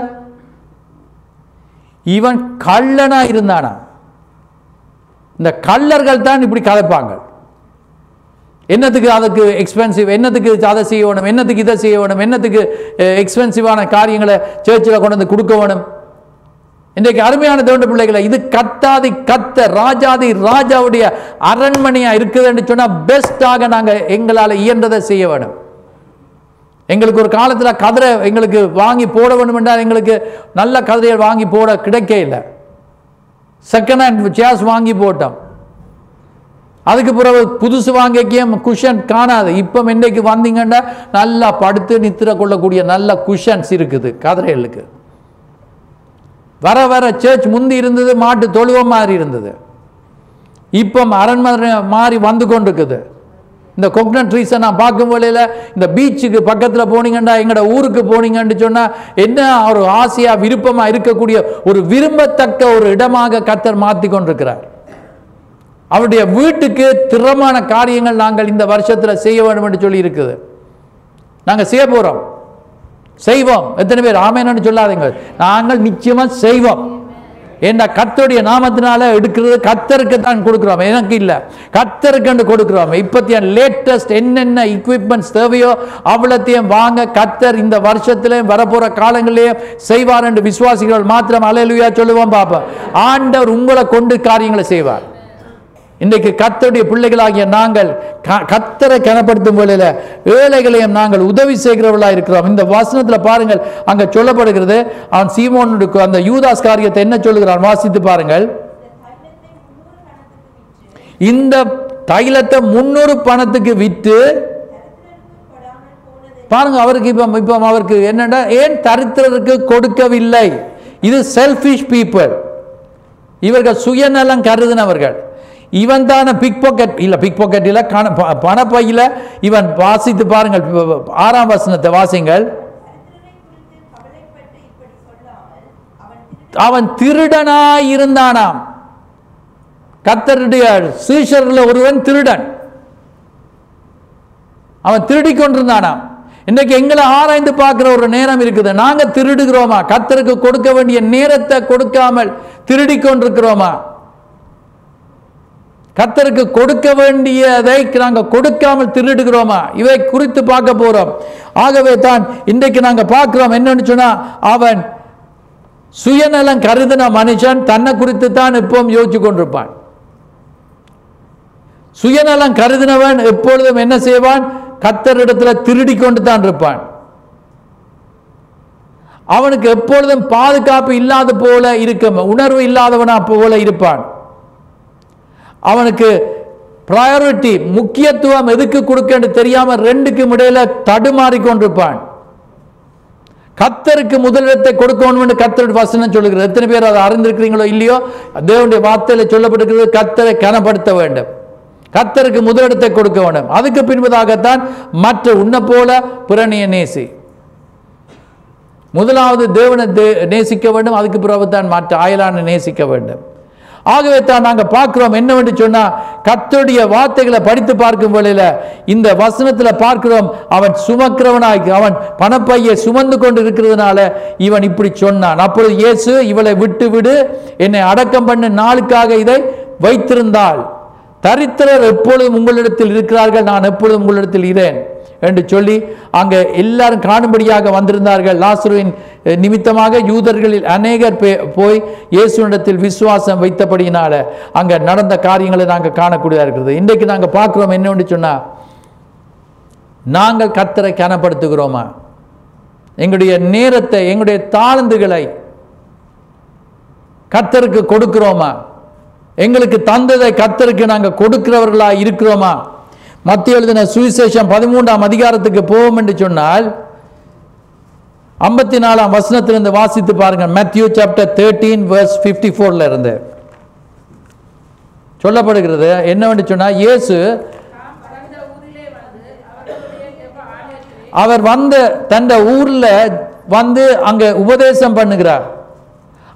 இவன் கள்ளனா இருந்தானா. இந்த கள்ளர்கள் தான் இப்படி கதைப்பாங்க. என்னத்துக்கு அதுக்கு எக்ஸ்பென்சிவ், என்னத்துக்கு அதை செய்ய வேணும், என்னத்துக்கு இதை செய்ய வேணும், என்னத்துக்கு எக்ஸ்பென்சிவான காரியங்களை சேர்ச்சில் கொண்டு வந்து கொடுக்க வேணும். இன்றைக்கு அருமையான தேவனுடைய பிள்ளைகளை, இது கத்தாதி கத்த ராஜாதி ராஜாவுடைய அரண்மனையா இருக்குது என்று சொன்னால், பெஸ்டாக நாங்கள் எங்களால் இயன்றதை செய்ய வேணும். எங்களுக்கு ஒரு காலத்தில் கதிரை எங்களுக்கு வாங்கி போட வேண்டும் என்றால் எங்களுக்கு நல்ல கதிரையை வாங்கி போட கிடைக்க இல்லை. செகண்ட் ஹேண்ட் சேர்ஸ் வாங்கி போட்டோம். அதுக்கு பிறகு புதுசு வாங்கிக்கே குஷன் காணாது. இப்போ இன்றைக்கு வந்தீங்கன்னா நல்லா படுத்து நித்திர கொள்ளக்கூடிய நல்ல குஷன்ஸ் இருக்குது கதிரைகளுக்கு. வர வர சர்ச் முந்தி இருந்தது மாட்டு தொழுவம் மாதிரி இருந்தது, இப்போ அரண்மனை மாறி வந்து கொண்டிருக்குது. இந்த கோகனட் ட்ரீஸை நான் பார்க்கும் போலையில் இந்த பீச்சுக்கு பக்கத்தில் போனீங்கன்னா, எங்களோட ஊருக்கு போனீங்கன்னு சொன்னால் என்ன ஒரு ஆசையாக விருப்பமாக இருக்கக்கூடிய ஒரு விரும்பத்தக்க ஒரு இடமாக கர்த்தர் மாற்றி கொண்டிருக்கிறார். அவருடைய வீட்டுக்கு திறமான காரியங்கள் நாங்கள் இந்த வருஷத்தில் செய்ய வேண்டும் என்று சொல்லி இருக்குது. நாங்கள் செய்ய போகிறோம், செய்வோம். எத்தனை பேர் ஆமேன்னு சொல்லாதீங்க. நாங்கள் நிச்சயமாக செய்வோம். ஏன்னா கர்த்தருடைய நாமத்தினால எடுக்கிறது கர்த்தருக்கு தான் கொடுக்கிறோம், எனக்கு இல்லை, கர்த்தருக்கு கொடுக்கிறோம். இப்போத்திய லேட்டஸ்ட் என்னென்ன எக்யூப்மெண்ட்ஸ் தேவையோ அவ்வளோத்தையும் வாங்க கர்த்தர் இந்த வருஷத்திலையும் வரப்போகிற காலங்களிலேயும் செய்வார் என்று விசுவாசிகள் மாத்திரம் அல்லேலூயா சொல்லுவோம். பார்ப்போம், ஆண்டவர் உங்களை கொண்டு காரியங்களை செய்வார். இன்றைக்கு கர்த்தருடைய பிள்ளைகளாகிய நாங்கள் கர்த்தரை கனப்படுத்தும் வேளையில ஏழைகளையும் நாங்கள் உதவி செய்கிறவர்களாக இருக்கிறோம். இந்த வசனத்தில் பாருங்கள், அங்க சொல்லப்படுகிறது, அவன் சீமோனுக்கு அந்த யூதாஸ் காரியத்தை என்ன சொல்லுகிறான் வாசித்து பாருங்கள். இந்த தைலத்தை 300 பணத்துக்கு விற்று பாருங்க. அவருக்கு இப்போ அவருக்கு என்னன்னா, ஏன் தரித்திரருக்கு கொடுக்கவில்லை? இது செல்ஃபிஷ் பீப்புள், இவர்கள் சுயநலம் கருதினவர்கள். இவன் தான பிக் பாக்கெட் இல்லை, பிக் பாக்கெட் இல்லை, பணப்பையில் இவன் வாசித்து பாருங்கள். 6ஆம் வசனத்தை வாசிங்கள். அவன் திருடனாய் இருந்தானாம். கர்த்தருடைய சீஷர்ல ஒருவன் திருடன், அவன் திருடி கொண்டிருந்தானாம். இன்னைக்கு எங்களை ஆராய்ந்து பார்க்கிற ஒரு நேரம் இருக்குது. நாங்க திருடுகிறோமா? கர்த்தருக்கு கொடுக்க வேண்டிய நேரத்தை கொடுக்காமல் திருடி கொண்டிருக்கிறோமா? கர்த்தருக்கு கொடுக்க வேண்டியதை நாங்கள் கொடுக்காமல் திருடுகிறோமா? இவை குறித்து பார்க்க போறோம். ஆகவே தான் இன்றைக்கு நாங்கள் பார்க்கிறோம் என்னன்னு சொன்னா, அவன் சுயநலம் கருதின மனுஷன் தன்னை குறித்து தான் எப்பவும் யோசிச்சு கொண்டிருப்பான். சுயநலம் கருதினவன் எப்பொழுதும் என்ன செய்வான்? கர்த்தரிடத்தில் திருடி கொண்டு தான் இருப்பான். அவனுக்கு எப்பொழுதும் பாதுகாப்பு இல்லாத போல இருக்கும், உணர்வு இல்லாதவனா போல இருப்பான். அவனுக்கு பிரையாரிட்டி முக்கியத்துவம் எதுக்கு கொடுக்க தெரியாம ரெண்டுக்கும் இடையில தடுமாறி கொண்டிருப்பான். கர்த்தருக்கு முதலிடத்தை கொடுக்கணும் என்று கர்த்தருடைய வசனம் சொல்லுகிறது. எத்தனை பேர் அதை அறிந்திருக்கிறீங்களோ இல்லையோ, தேவனுடைய வார்த்தையில சொல்லப்பட்டிருக்கிறது, கர்த்தரை கனப்படுத்த வேண்டும், கர்த்தருக்கு முதலிடத்தை கொடுக்க வேண்டும். அதுக்கு பின்பதாகத்தான் மற்ற உன்னை போல பிறனிய நேசி. முதலாவது தேவனை நேசிக்க வேண்டும், அதுக்கு பிறகு தான் மற்ற அயலானை நேசிக்க வேண்டும். ஆகவே தான் நாங்கள் பார்க்கிறோம் என்னவென்று சொன்னால், கர்த்தருடைய வார்த்தைகளை படித்து பார்க்கும் வேளையில இந்த வசனத்தில் பார்க்கிறோம், அவன் சுமக்கிறவனாய் அவன் பணப்பையை சுமந்து கொண்டு இருக்கிறதுனால இவன் இப்படி சொன்னான். அப்பொழுது இயேசு, இவளை விட்டு விடு, என்னை அடக்கம் பண்ண நாளுக்காக இதை வைத்திருந்தால், தரித்திரர் எப்பொழுதும் உங்களிடத்தில் இருக்கிறார்கள், நான் எப்பொழுதும் உங்களிடத்தில் இரேன் என்று சொல்லி அங்கே எல்லாரும் காணும்படியாக வந்திருந்தார்கள். லாசருவின் நிமித்தமாக யூதர்களில் அநேகர் போய் இயேசுவினிடத்தில் விசுவாசம் வைத்தபடியினால அங்கே நடந்த காரியங்களை நாங்கள் காணக்கூடியதாக இருக்கிறது. இன்றைக்கு நாங்கள் பார்க்குறோம் என்னன்னு சொன்னால், நாங்கள் கர்த்தரை கனப்படுத்துகிறோமா? எங்களுடைய நேரத்தை, எங்களுடைய தாளந்துகளை கர்த்தருக்கு கொடுக்கிறோமா? எங்களுக்கு தந்ததை கர்த்தருக்கு நாங்கள் கொடுக்கிறவர்களா இருக்கிறோமா? மத்திய எழுதின சுவிசேஷம் 13ஆம் அதிகாரத்துக்கு போவோம் என்று சொன்னால் 54ஆம் வசனத்திலிருந்து வாசித்து பாருங்கள். மேத்யூ சாப்டர் 13 verse 54 இருந்து சொல்லப்படுகிறது. என்னவென்று சொன்னால், இயேசு அவர் வந்து தந்த ஊர்ல வந்து அங்க உபதேசம் பண்ணுகிறார்.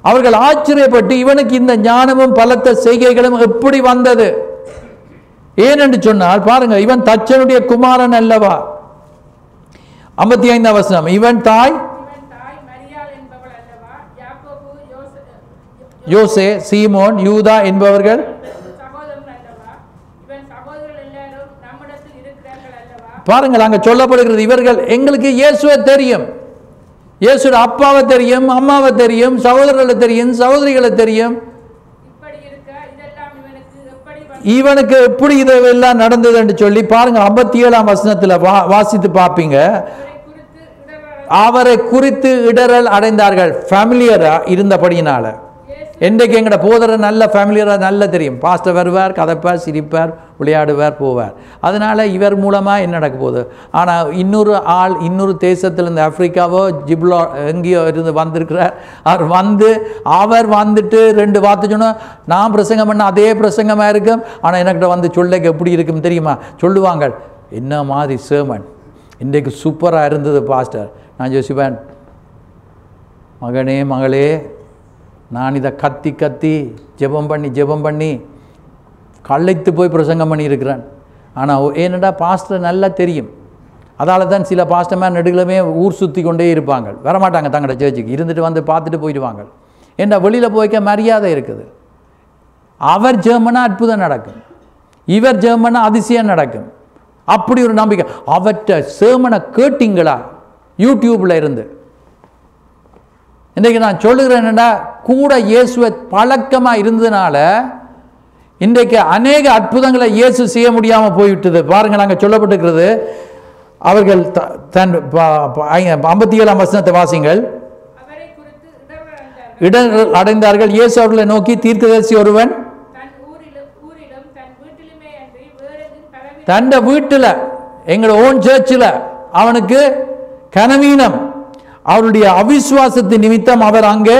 அவர்கள் ஆச்சரியப்பட்டு, இவனுக்கு இந்த ஞானமும் பலத்த செய்கைகளும் எப்படி வந்தது? ஏனென்று சொன்னால் பாருங்க, இவன் தச்சனுடைய குமாரன் அல்லவா? 55ஆம் வசனம், இவன் தாய் யோசே, சீமோன், யூதா என்பவர்கள் பாருங்கள், அங்க சொல்லப்படுகிறது. இவர்கள் எங்களுக்கு இயேசுவை தெரியும், இயேசுட அப்பாவை தெரியும், அம்மாவை தெரியும், சகோதரர்களை தெரியும், சகோதரிகளை தெரியும். இவனுக்கு எப்படி இதெல்லாம் நடந்தது என்று சொல்லி பாருங்க. 57ஆம் வசனத்தில் வாசித்து பார்ப்பீங்க. அவரை குறித்து இடரல் அடைந்தார்கள். ஃபேமிலியரா இருந்தபடியினால. இன்றைக்கு எங்கட போதர நல்ல ஃபேமிலியராக நல்ல தெரியும். பாஸ்டர் வருவார், கதைப்பார், சிரிப்பார், விளையாடுவார், போவார். அதனால் இவர் மூலமாக என்ன நடக்க போகுது? ஆனால் இன்னொரு ஆள் இன்னொரு தேசத்திலிருந்து, ஆப்பிரிக்காவோ ஜிப்லோ எங்கேயோ இருந்து வந்திருக்கிறார். அவர் வந்துட்டு 2 வார்த்தை சொன்னால், நான் பிரசங்கம் பண்ண அதே பிரசங்கமாக இருக்கும், ஆனால் எனக்கிட்ட வந்து சொல்லைக்கு எப்படி இருக்கும் தெரியுமா? சொல்லுவாங்க, என்ன மாதிரி சேமன் இன்றைக்கு சூப்பராக இருந்தது பாஸ்டர். நான் யோசிப்பேன், மகனே மகளே, நான் இதை கத்தி கத்தி ஜெபம் பண்ணி களைத்து போய் பிரசங்கம் பண்ணியிருக்கிறேன். ஆனால் ஏன்னடா பாஸ்டர் நல்லா தெரியும். அதால் தான் சில பாஸ்டர்மார் நெடுகிலுமே ஊர் சுற்றி கொண்டே இருப்பாங்க, வரமாட்டாங்க தங்களோட சர்ச்சுக்கு. இருந்துட்டு வந்து பார்த்துட்டு போயிடுவாங்க. ஏன்னா வெளியில் போய்க்க மரியாதை இருக்குது. அவர் ஜெர்மனா அற்புதம் நடக்கும், இவர் ஜெர்மனா அதிசயம் நடக்கும், அப்படி ஒரு நம்பிக்கை. அவற்றை சேமனை கேட்டிங்களா யூடியூப்பில் இருந்து? இன்றைக்கு நான் சொல்லுகிறேன் என்னடா, கூட இயேசுவை பழக்கமாக இருந்ததுனால இன்றைக்கு அநேக அற்புதங்களை இயேசு செய்ய முடியாமல் போய்விட்டது. பாருங்கள், நாங்கள் சொல்லப்பட்டிருக்கிறது. அவர்கள் தன் 57ஆம் வசனத்தை வாசிங்கள். இடர்கள் அடைந்தார்கள். இயேசு அவர்களை நோக்கி, தீர்க்கதரிசி ஒருவன் தன் வீட்டில், எங்களோட ஓன் சர்ச்சில் அவனுக்கு கனவீனம், அவருடைய அவிசுவாசத்தின் நிமித்தம் அவர் அங்கே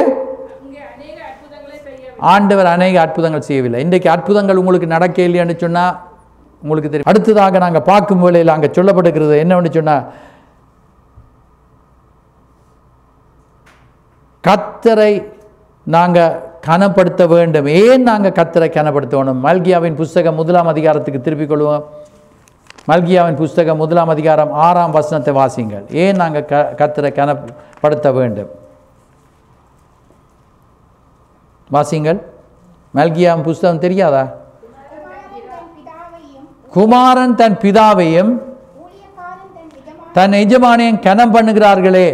ஆண்டவர் அநேக அற்புதங்கள் செய்யவில்லை. இன்றைக்கு அற்புதங்கள் உங்களுக்கு நடக்க இல்லைன்னு சொன்னால் உங்களுக்கு தெரியும். அடுத்ததாக நாங்கள் பார்க்கும் வேளையில் அங்கே சொல்லப்பட்டிருக்கிறது என்னன்னு சொன்னால், கர்த்தரை நாங்கள் கனப்படுத்த வேண்டும். ஏன் நாங்கள் கர்த்தரை கனப்படுத்த வேண்டும்? மல்கியாவின் புஸ்தகம் 1ஆம் அதிகாரத்துக்கு திருப்பிக் கொள்வோம். மல்கியாவின் புஸ்தகம் 1ஆம் அதிகாரம் 6ஆம் வசனத்தை வாசிங்கள். ஏன் நாங்கள் கர்த்தரை கனப்படுத்த வேண்டும்? வாசிங்கள். மல்கியாவின் புஸ்தகம் தெரியாதா? குமாரன் தன் பிதாவையும் தன் எஜமானையும் கனம் பண்ணுகிறார்களே.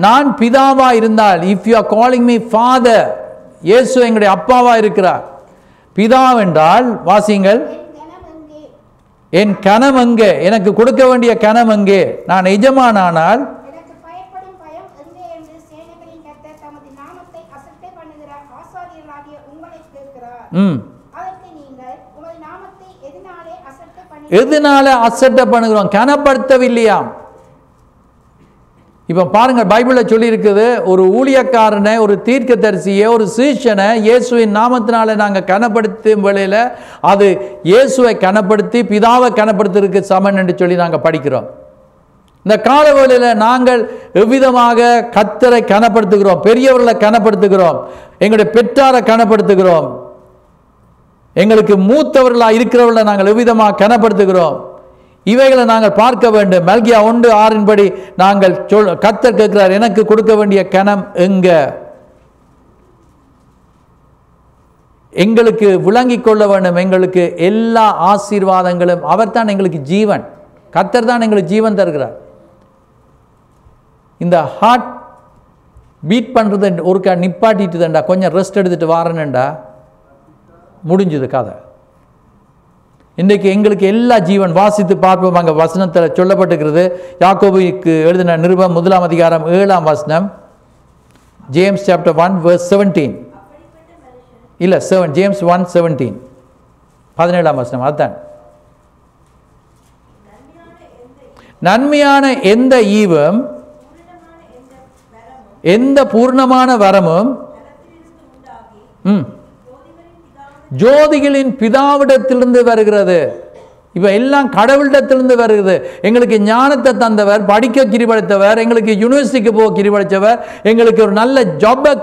நான் பிதாவா இருந்தால், if you are calling me father, இயேசு எங்களுடைய அப்பாவா இருக்கிறார். பிதா என்றால் வாசிங்கள், என் கனம் எங்கே? எனக்கு கொடுக்க வேண்டிய கனம் எங்கே? நான் எஜமானானால் எதனால அசட்டை பண்ணுகிறோம்? கனப்படுத்தவில்லையாம். இப்ப பாருங்க, பைபிளில் சொல்லி இருக்குது, ஒரு ஊழியக்காரனை, ஒரு தீர்க்கதரிசியை, ஒரு சீஷனை இயேசுவின் நாமத்தினால நாங்கள் கனப்படுத்தும் வேளையில் அது இயேசுவை கனப்படுத்தி பிதாவை கனப்படுத்துறதுக்கு சமன் என்று சொல்லி நாங்கள் படிக்கிறோம். இந்த கால வேளையில் நாங்கள் எவ்விதமாக கர்த்தரை கனப்படுத்துகிறோம்? பெரியவர்களை கனப்படுத்துகிறோம், எங்களுடைய பெற்றாரை கனப்படுத்துகிறோம், எங்களுக்கு மூத்தவர்களாக இருக்கிறவர்களை நாங்கள் எவ்விதமாக கனப்படுத்துகிறோம்? இவைகளை நாங்கள் பார்க்க வேண்டும். மல்கியா 1:6 படி நாங்கள் கர்த்தர் கேட்கிறார், எனக்கு கொடுக்க வேண்டிய கனம் எங்க? எங்களுக்கு விளங்கிக் கொள்ள வேண்டும். எங்களுக்கு எல்லா ஆசீர்வாதங்களும் அவர் தான் எங்களுக்கு ஜீவன். கர்த்தர் தான் எங்களுக்கு ஜீவன் தருகிறார். இந்த ஹார்ட் பீட் பண்ணுறது ஒருக்கா நிப்பாட்டிட்டுதுண்டா, கொஞ்சம் ரெஸ்ட் எடுத்துகிட்டு வாரேன்னுண்டா முடிஞ்சுது கதை. இன்றைக்கு எங்களுக்கு எல்லா ஜீவன் வாசித்து பார்ப்போம். அங்கே வசனத்தில் சொல்லப்பட்டிருக்கிறது. யாக்கோபுக்கு எழுதின நிருபம் 1 அதிகாரம் 7 வசனம். ஜேம்ஸ் சாப்டர் 1 verse 17 இல்லை 7 ஜேம்ஸ் 1:17 17 வசனம். அதுதான் நன்மையான எந்த ஈவும் எந்த பூர்ணமான வரமும் ஜோதிகளின் பிதாவிடத்திலிருந்து வருகிறது. இப்போ எல்லாம் கடவுளிடத்திலிருந்து வருகிறது. எங்களுக்கு ஞானத்தை தந்தவர், படிக்க கிரிபடைத்தவர், எங்களுக்கு யூனிவர்சிட்டிக்கு போக கிரிபடைத்தவர், எங்களுக்கு ஒரு நல்ல ஜாபை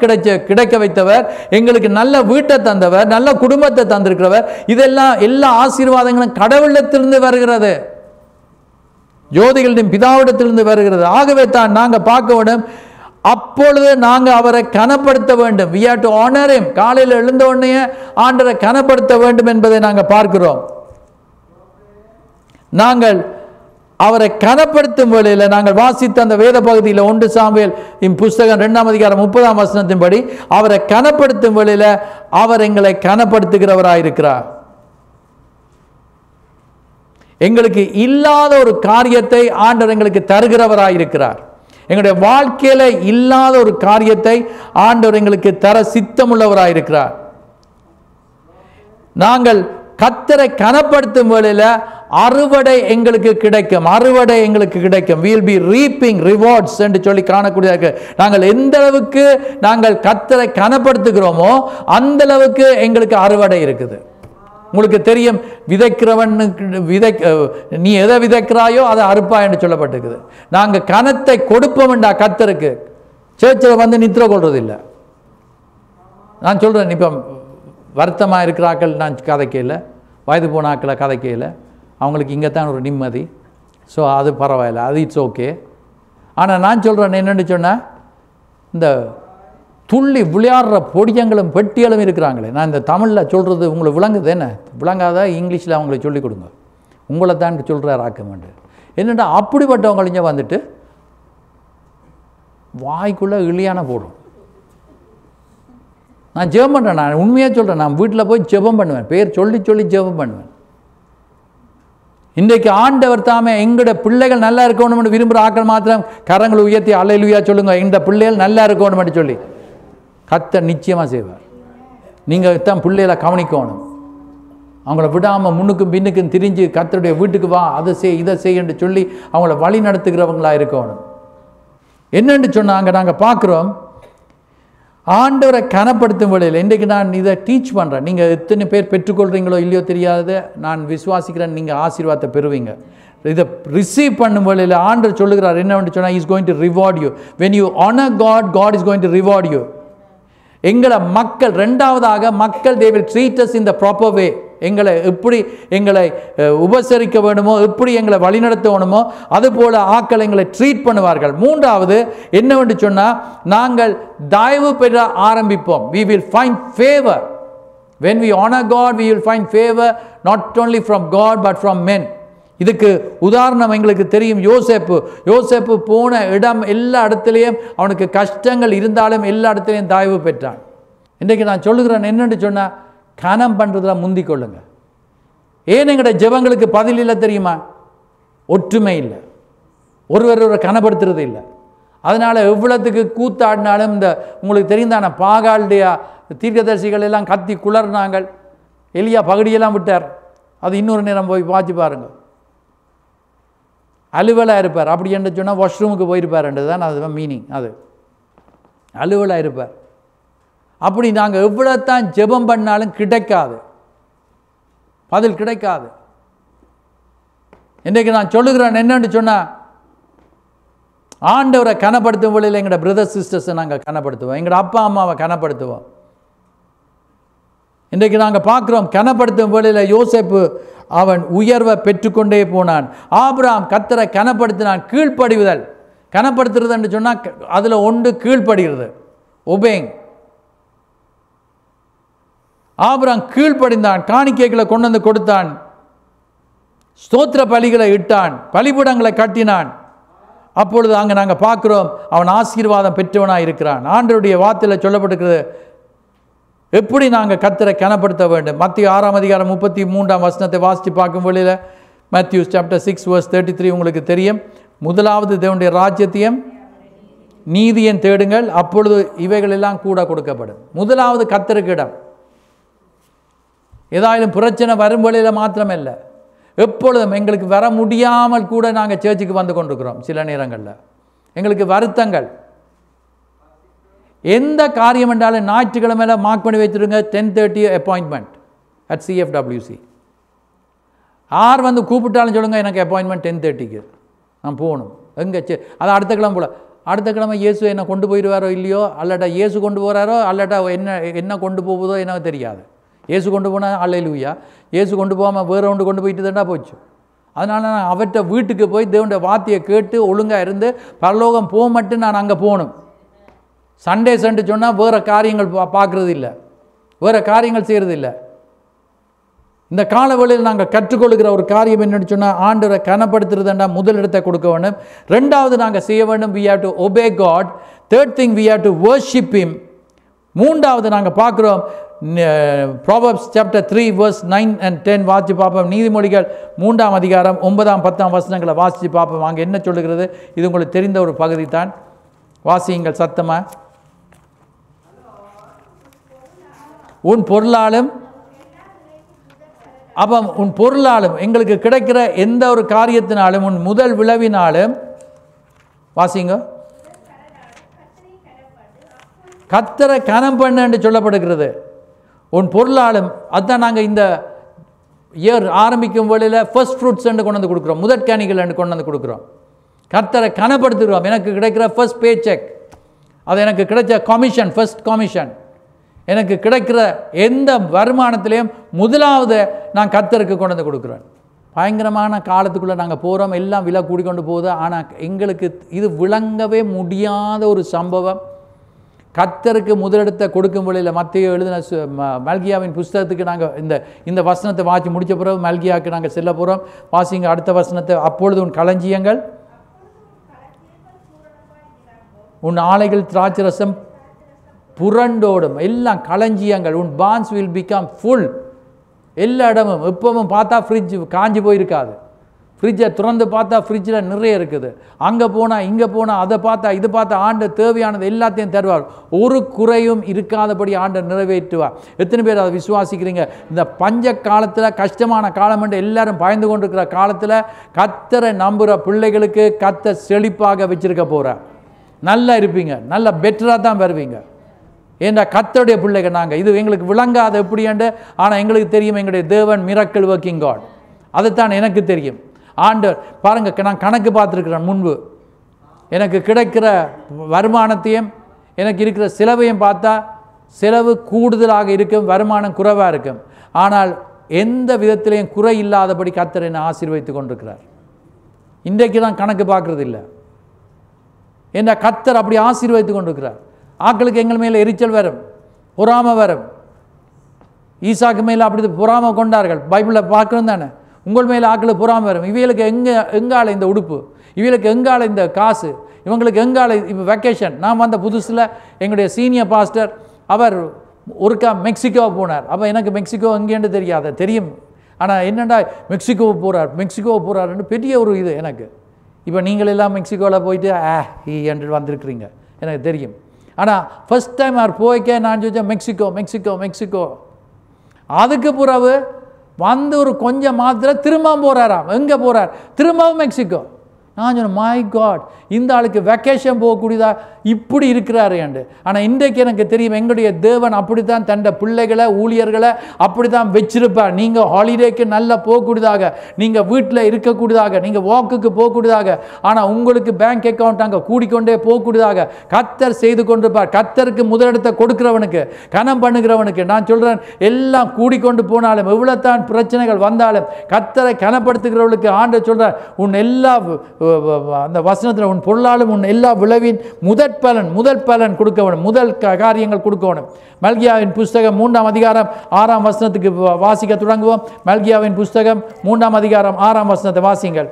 கிடைக்க வைத்தவர், எங்களுக்கு நல்ல வீட்டை தந்தவர், நல்ல குடும்பத்தை தந்திருக்கிறவர். இதெல்லாம் எல்லா ஆசீர்வாதங்களும் கடவுளிடத்திலிருந்து வருகிறது, ஜோதிகளின் பிதாவிடத்திலிருந்து வருகிறது. ஆகவே தான் நாங்கள் பார்க்க வேண்டும், அப்பொழுது நாங்கள் அவரை கனப்படுத்த வேண்டும். we have to honor him. காலையில் எழுந்த உடனே ஆண்டவரை கனப்படுத்த வேண்டும் என்பதை நாங்கள் பார்க்கிறோம். நாங்கள் அவரை கனப்படுத்தும் வேளையில் நாங்கள் வாசித்த அந்த வேத பகுதியில் 1 சாமுவேல் புஸ்தகம் 2 அதிகாரம் 30 வசனத்தின்படி அவரை கனப்படுத்தும் வேளையில் அவர் எங்களை கனப்படுத்துகிறவராயிருக்கிறார். எங்களுக்கு இல்லாத ஒரு காரியத்தை ஆண்டவர் எங்களுக்கு தருகிறவராயிருக்கிறார். எங்களுடைய வாழ்க்கையில இல்லாத ஒரு காரியத்தை ஆண்டவர் எங்களுக்கு தர சித்தமுள்ளவராயிருக்கிறார். நாங்கள் கர்த்தரை கனப்படுத்தும் வேளையில அறுவடை எங்களுக்கு கிடைக்கும். அறுவடை எங்களுக்கு கிடைக்கும். we will be reaping rewards என்று சொல்லி காணக்கூடியதாக நாங்கள் எந்த அளவுக்கு நாங்கள் கர்த்தரை கனப்படுத்துகிறோமோ அந்த அளவுக்கு எங்களுக்கு அறுவடை இருக்குது. உங்களுக்கு தெரியும், நீ எதை விதைக்கிறாயோ அதை அறுப்பா என்று சொல்லப்பட்டிருக்குது. நாங்கள் கனத்தை கொடுப்போம்டா கர்த்தருக்கு. சேர்ச்சில் வந்து நித்திர கொள்றது இல்லை. நான் சொல்கிறேன், இப்போ வருத்தமாக இருக்கிற ஆக்கள் நான் கதைக்கையில், வயது போன ஆக்களை கதைக்கையில் அவங்களுக்கு இங்கே தான் ஒரு நிம்மதி. ஸோ அது பரவாயில்ல, அது இட்ஸ் ஓகே. ஆனால் நான் சொல்கிறேன் என்னென்னு சொன்னால், இந்த துள்ளி விளையாடுற பொடியங்களும் பெட்டியலும் இருக்கிறாங்களே, நான் இந்த தமிழில் சொல்கிறது உங்களுக்கு விளங்குது என்ன? விளங்காத இங்கிலீஷில் அவங்களுக்கு சொல்லிக் கொடுங்க. உங்களை தான் சொல்கிறார் ஆக்கமெண்டு. என்னென்னா அப்படிப்பட்டவங்க வந்துட்டு வாய்க்குள்ளே இழியான போடும். நான் ஜெபம் பண்ணுறேன், நான் உண்மையாக சொல்கிறேன். நான் வீட்டில் போய் ஜெபம் பண்ணுவேன், பேர் சொல்லி சொல்லி ஜெபம் பண்ணுவேன். இன்றைக்கு ஆண்டவர் தாமே எங்களுடைய பிள்ளைகள் நல்லா இருக்கணும்னு விரும்புகிற ஆக்கள் மாத்திரம் கரங்களை உயர்த்தி அல்லேலூயா சொல்லுங்க. இந்த பிள்ளைகள் நல்லா இருக்கணும்னு சொல்லி கர்த்தர் நிச்சயமாக செய்வார். நீங்கள் தான் பிள்ளைகளை கவனிக்கணும். அவங்கள விடாமல் முன்னுக்கும் பின்னுக்கும் திரிஞ்சு கர்த்தருடைய வீட்டுக்கு வா, அதை செய் இதை செய் என்று சொல்லி அவங்கள வழி நடத்துகிறவங்களாக இருக்கணும். என்னென்று சொன்னாங்க, நாங்கள் பார்க்குறோம் ஆண்டவரை கனப்படுத்தும் வேளையில். இன்றைக்கு நான் இதை டீச் பண்ணுறேன். நீங்கள் எத்தனை பேர் பெற்றுக்கொள்கிறீங்களோ இல்லையோ தெரியாது, நான் விசுவாசிக்கிறேன் நீங்கள் ஆசீர்வாதத்தை பெறுவீங்க. இதை ரிசீவ் பண்ணும் வேளையில் ஆண்டவர் சொல்லுகிறார் என்னவென்று சொன்னால், is going to reward you. When you honour God, God is going to reward you. எங்களை மக்கள், ரெண்டாவதாக மக்கள், they will treat us in the proper way. எங்களை எப்படி எங்களை உபசரிக்க வேணுமோ, எப்படி எங்களை வழிநடத்த வேணுமோ அதுபோல் ஆக்கள் எங்களை ட்ரீட் பண்ணுவார்கள். மூன்றாவது என்னவென்று சொன்னால், நாங்கள் தயவு பெற ஆரம்பிப்போம். we will find favor. when we honor God, we will find favor not only from God but from men. இதுக்கு உதாரணம் எங்களுக்கு தெரியும். யோசேப்பு போன இடம் எல்லா இடத்துலையும் அவனுக்கு கஷ்டங்கள் இருந்தாலும் எல்லா இடத்துலையும் தயவு பெற்றான். இன்றைக்கு நான் சொல்லுகிறேன் என்னென்னு சொன்னால், கனம் பண்ணுறதுல முந்திக் கொள்ளுங்க. ஏன் எங்களுடைய ஜெபங்களுக்கு பதில் இல்லை தெரியுமா? ஒற்றுமை இல்லை, ஒருவரை கனப்படுத்துறது இல்லை. அதனால் எவ்வளோத்துக்கு கூத்தாடினாலும் இந்த உங்களுக்கு தெரிந்தான பாகாலுடைய தீர்க்கதரிசிகள் எல்லாம் கத்தி குளர்னாங்கள். எலியா பகுடியெல்லாம் விட்டார். அது இன்னொரு நேரம் போய் பார்த்து பாருங்க. அலுவலாக இருப்பார். அப்படி என்று சொன்னால் வாஷ்ரூமுக்கு போயிருப்பார்ன்றது தான் அது மீனிங். அது அலுவலாக இருப்பார். அப்படி நாங்கள் எவ்வளோ தான் ஜெபம் பண்ணாலும் கிடைக்காது, பதில் கிடைக்காது. இன்றைக்கு நான் சொல்லுகிறேன் என்னன்னு சொன்னால், ஆண்டவரை கனப்படுத்தும் வழியில் எங்களோட பிரதர்ஸ் சிஸ்டர்ஸை நாங்கள் கனப்படுத்துவோம், எங்களோட அப்பா அம்மாவை கனப்படுத்துவோம். இன்றைக்கு நாங்கள் பார்க்குறோம், கனப்படுத்தும் வழியில் யோசேப்பு அவன் உயர்வை பெற்றுக்கொண்டே போனான். ஆபிரகாம் கர்த்தரை கனப்படுத்தினான். கீழ்ப்படிவுதல், கனப்படுத்துறதுன்னு சொன்னால் அதில் ஒன்று கீழ்ப்படுகிறது, ஒபேங். ஆபிரகாம் கீழ்ப்படிந்தான், காணிக்கைகளை கொண்டு வந்து கொடுத்தான், ஸ்தோத்திர பலிகளை இட்டான், பலிபீடங்களை கட்டினான். அப்பொழுது அங்கே நாங்கள் பார்க்குறோம் அவன் ஆசீர்வாதம் பெற்றவனாக இருக்கிறான். ஆண்டவருடைய வார்த்தையில் சொல்லப்பட்டிருக்கிறது எப்படி நாங்கள் கர்த்தரை கனப்படுத்த வேண்டும். மத்திய 6ஆம் அதிகாரம் 33ஆம் வசனத்தை வாசித்து பார்க்கும் வழியில் Matthew chapter 6 verse 33 உங்களுக்கு தெரியும். முதலாவது தேவனுடைய ராஜ்யத்தையும் நீதியையும் தேடுங்கள், அப்பொழுது இவைகள் எல்லாம் கூட கொடுக்கப்படும். முதலாவது கர்த்தருக்கு இடம். ஏதாயிலும் பிரச்சனை வரும் வழியில் மாத்திரமல்ல, எப்பொழுதும் எங்களுக்கு வர முடியாமல் கூட நாங்கள் சர்ச்சுக்கு வந்து கொண்டிருக்கிறோம். சில நேரங்களில் எங்களுக்கு வருத்தங்கள், எந்த காரியம் என்றாலும் ஞாயிற்றுக்கிழமையில் மார்க் பண்ணி வச்சுருங்க. 10:30 அப்பாயின்மெண்ட் அட் CFWC. யார் வந்து கூப்பிட்டாலும் சொல்லுங்கள் எனக்கு அப்பாயின்மெண்ட் 10:30க்கு நான் போகணும். எங்கே அது அடுத்த கிழமை போல், அடுத்த கிழமை இயேசு என்னை கொண்டு போயிடுவாரோ இல்லையோ, அல்லட்டா இயேசு கொண்டு போகிறாரோ அல்லட்டா என்ன கொண்டு போகுதோ எனக்கு தெரியாது. இயேசு கொண்டு போனால் அல்லேலூயா, இயேசு கொண்டு போகாமல் வேறு ஒன்று கொண்டு போயிட்டு தாண்டா போச்சு. அதனால் நான் அவற்றை வீட்டுக்கு போய் தேவனுடைய வார்த்தையை கேட்டு ஒழுங்காக இருந்து பரலோகம் போக மட்டும் நான் அங்கே போகணும். சண்டே சொன்னால் வேறு காரியங்கள் பார்க்குறது இல்லை, வேறு காரியங்கள் செய்கிறது இல்லை. இந்த காலவெளியில் நாங்கள் கற்றுக்கொள்கிற ஒரு காரியம் என்னென்னு சொன்னால் ஆண்டவரை கனப்படுத்துறதுண்டா முதலிடத்தை கொடுக்க வேண்டும். ரெண்டாவது நாங்கள் செய்ய வேண்டும், we have to obey God. Third thing, we have to worship him. மூன்றாவது நாங்கள் பார்க்குறோம் Proverbs chapter 3 verse 9 and 10 வாசித்து பார்ப்போம். நீதிமொழிகள் 3ஆம் அதிகாரம் 9ஆம் 10ஆம் வசனங்களை வாசித்து பார்ப்போம். அங்கே என்ன சொல்லுகிறது? இது உங்களுக்கு தெரிந்த ஒரு பகுதி தான். வாசியுங்கள் சத்தமா. உன் பொருளாலும், அப்போ உன் பொருளாலும் எங்களுக்கு கிடைக்கிற எந்த ஒரு காரியத்தினாலும், உன் முதல் விளைவினாலும், வாசிங்க, கர்த்தரை கனம் பண்ணு என்று சொல்லப்படுகிறது. உன் பொருளாலும், அதுதான் நாங்கள் இந்த இயர் ஆரம்பிக்கும் வேளையில் ஃபர்ஸ்ட் ஃப்ரூட்ஸ் என்று கொண்டு வந்து கொடுக்குறோம், முதற்கனிகள் என்று கொண்டு வந்து கொடுக்குறோம். கர்த்தரை கனப்படுத்துகிறோம். எனக்கு கிடைக்கிற ஃபர்ஸ்ட் பே செக், அது எனக்கு கிடைச்ச கமிஷன், ஃபர்ஸ்ட் கமிஷன், எனக்கு கிடைக்கிற எந்த வருமானத்திலையும் முதலாவது நான் கர்த்தருக்கு கொண்டு வந்து கொடுக்குறேன். பயங்கரமான காலத்துக்குள்ளே நாங்கள் போகிறோம், எல்லாம் விலை கூடிக்கொண்டு போகுது. ஆனால் எங்களுக்கு இது விளங்கவே முடியாத ஒரு சம்பவம். கர்த்தருக்கு முதலிடத்தை கொடுக்கும் வழியில் மத்தேயு எழுதின மல்கியாவின் புஸ்தகத்துக்கு நாங்கள் இந்த வசனத்தை வாசி முடித்த பிறகு மல்கியாவுக்கு நாங்கள் செல்ல போகிறோம். வாசிங்க அடுத்த வசனத்தை. அப்பொழுது உன் களஞ்சியங்கள், உன் ஆலைகள் திராட்சரசம் புரண்டோடும், எல்லாம் களஞ்சியங்கள், உன் பான்ஸ் வில் பிகம் ஃபுல். எல்லா இடமும் எப்பவும் பார்த்தா ஃப்ரிட்ஜ் காஞ்சி போயிருக்காது. ஃப்ரிட்ஜை திறந்து பார்த்தா ஃப்ரிட்ஜில் நிறைய இருக்குது. அங்கே போனால் இங்கே போனால் அதை பார்த்தா இது பார்த்தா ஆண்டு தேவையானது எல்லாத்தையும் தருவார். ஒரு குறையும் இருக்காதபடி ஆண்டு நிறைவேற்றுவார். எத்தனை பேர் அதை விசுவாசிக்கிறீங்க? இந்த பஞ்ச காலத்தில், கஷ்டமான காலம் என்று எல்லாரும் பயந்து கொண்டிருக்கிற காலத்தில் கர்த்தரை நம்புகிற பிள்ளைகளுக்கு கர்த்தர் செழிப்பாக வச்சிருக்க போகிறார். நல்லா இருப்பீங்க, நல்லா பெட்டராக தான் வருவீங்க. ஏன்னா கர்த்தருடைய பிள்ளைகள் நாங்கள். இது எங்களுக்கு விளங்காது எப்படி என்று, ஆனால் எங்களுக்கு தெரியும் எங்களுடைய தேவன் மிரக்கிள் ஒர்க்கிங் காட். அதுதான் எனக்கு தெரியும். ஆண்டவர் பாருங்கள், நான் கணக்கு பார்த்துருக்கிறேன். முன்பு எனக்கு கிடைக்கிற வருமானத்தையும் எனக்கு இருக்கிற செலவையும் பார்த்தா செலவு கூடுதலாக இருக்கும், வருமானம் குறைவாக இருக்கும். ஆனால் எந்த விதத்திலையும் குறை இல்லாதபடி கர்த்தர் என்னை ஆசீர்வதித்து கொண்டிருக்கிறார். இன்றைக்கு தான் கணக்கு பார்க்குறது இல்லை. என்ன கர்த்தர் அப்படி ஆசீர்வதித்து கொண்டிருக்கிறார். ஆக்களுக்கு எங்கள் மேலே எரிச்சல் வரும், பொறாமை வரும். ஈசாக்கு மேலே அப்படி பொறாமை கொண்டார்கள். பைபிளில் பார்க்கணும் தானே. உங்கள் மேலே ஆக்களுக்கு பொறாமை வரும். இவங்களுக்கு எங்கால இந்த உடுப்பு, இவங்களுக்கு எங்கால இந்த காசு, இவங்களுக்கு எங்கால இப்போ வெக்கேஷன். நான் வந்த புதுசில் எங்களுடைய சீனியர் பாஸ்டர் அவர் ஒருக்கா மெக்சிகோ போனார். அப்போ எனக்கு மெக்சிகோ எங்கேன்னு தெரியாது, தெரியும். ஆனால் என்னடா மெக்சிகோ போகிறாருன்னு பெரிய ஒரு இது எனக்கு. இப்போ நீங்கள் எல்லாம் மெக்சிகோவில் போயிட்டு என்று வந்திருக்கிறீங்க, எனக்கு தெரியும். ஆனால் ஃபஸ்ட் டைம் அவர் போய்க்க நான் சொல்லிச்சேன் மெக்சிகோ. அதுக்கு பிறகு வந்து ஒரு கொஞ்சம் மாத்திரம் திரும்பவும் போகிறாராம். எங்கே போகிறார்? திரும்பவும் மெக்சிகோ. நான் சொன்னேன், மை காட், இந்த ஆளுக்கு வெக்கேஷன் போகக்கூடியதா இப்படி இருக்கிறாரு என்று. ஆனால் இன்றைக்கு எனக்கு தெரியும் எங்களுடைய தேவன் அப்படித்தான் தன்னை பிள்ளைகளை, ஊழியர்களை அப்படி தான் வச்சிருப்பார். நீங்கள் ஹாலிடேக்கு நல்லா போகக்கூடியதாக, நீங்கள் வீட்டில் இருக்கக்கூடியதாக, நீங்கள் வாக்குக்கு போகக்கூடியதாக, ஆனால் உங்களுக்கு பேங்க் அக்கௌண்ட் அங்கே கூடிக்கொண்டே போகக்கூடியதாக கர்த்தர் செய்து கொண்டிருப்பார். கர்த்தருக்கு முதலிடத்தை கொடுக்கிறவனுக்கு, கனம் பண்ணுகிறவனுக்கு நான் சொல்கிறேன், எல்லாம் கூடிக்கொண்டு போனாலும் எவ்வளோ தான் பிரச்சனைகள் வந்தாலும் கர்த்தரை கனப்படுத்துகிறவர்களுக்கு ஆண்டவர் சொல்கிறார், உன் எல்லா அந்த வசனத்தில் உன் பொருளாலும் உன் எல்லா விளைவின் முதற் முதல் பலன் கொடுக்க வேணும். முதல் காரியங்கள் கொடுக்க வேணும். மல்கியாவின் புஸ்தகம் 3ஆம் அதிகாரம் 6ஆம் வசனத்துக்கு வாசிக்க தொடங்குவோம். மல்கியாவின் புஸ்தகம் 3ஆம் அதிகாரம் 6ஆம் வசனத்தை வாசிங்கள்.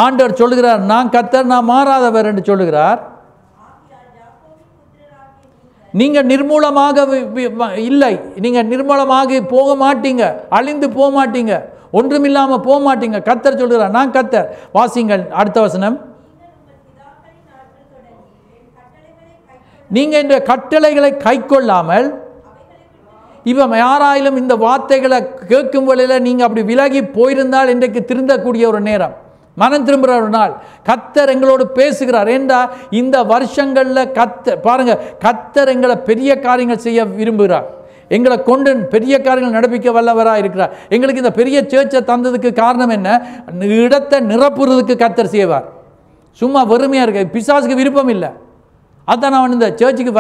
ஆண்டவர் சொல்லுகிறார், நான் கர்த்தர், நான் மாறாதவர் என்று சொல்லுகிறார். நீங்க நிர்மூலமாக இல்லை, நீங்க நிர்மூலமாக போக மாட்டீங்க, அழிந்து போக மாட்டீங்க, ஒன்றுமில்லாம போக மாட்டீங்க. கர்த்தர் சொல்லுகிறார், நான் கர்த்தர். வாசிங்கள் அடுத்த வசனம். நீங்க இந்த கட்டளைகளை கைக்கொள்ளாமல், இப்போ யாராயிலும் இந்த வார்த்தைகளை கேட்கும் வேளையில் நீங்க அப்படி விலகி போயிருந்தால் இன்றைக்கு திருந்தக்கூடிய ஒரு நேரம், மனம் திரும்புகிற ஒரு நாள். கர்த்தர் எங்களோடு பேசுகிறார். ஏண்டா இந்த வருஷங்களில் பாருங்க, கர்த்தர் எங்களை பெரிய காரியங்கள் செய்ய விரும்புகிறார். எங்களை கொண்டு பெரிய காரியங்கள் நடப்பிக்க வல்லவராக இருக்கிறார். எங்களுக்கு இந்த பெரிய சேர்ச்சை தந்ததுக்கு காரணம் என்ன? இடத்தை நிரப்புறதுக்கு கர்த்தர் செய்வார். சும்மா வெறுமையாக இருக்க பிசாசுக்கு விருப்பம் இல்லை. அதான் அவன் இந்த சேர்ச்சுக்கு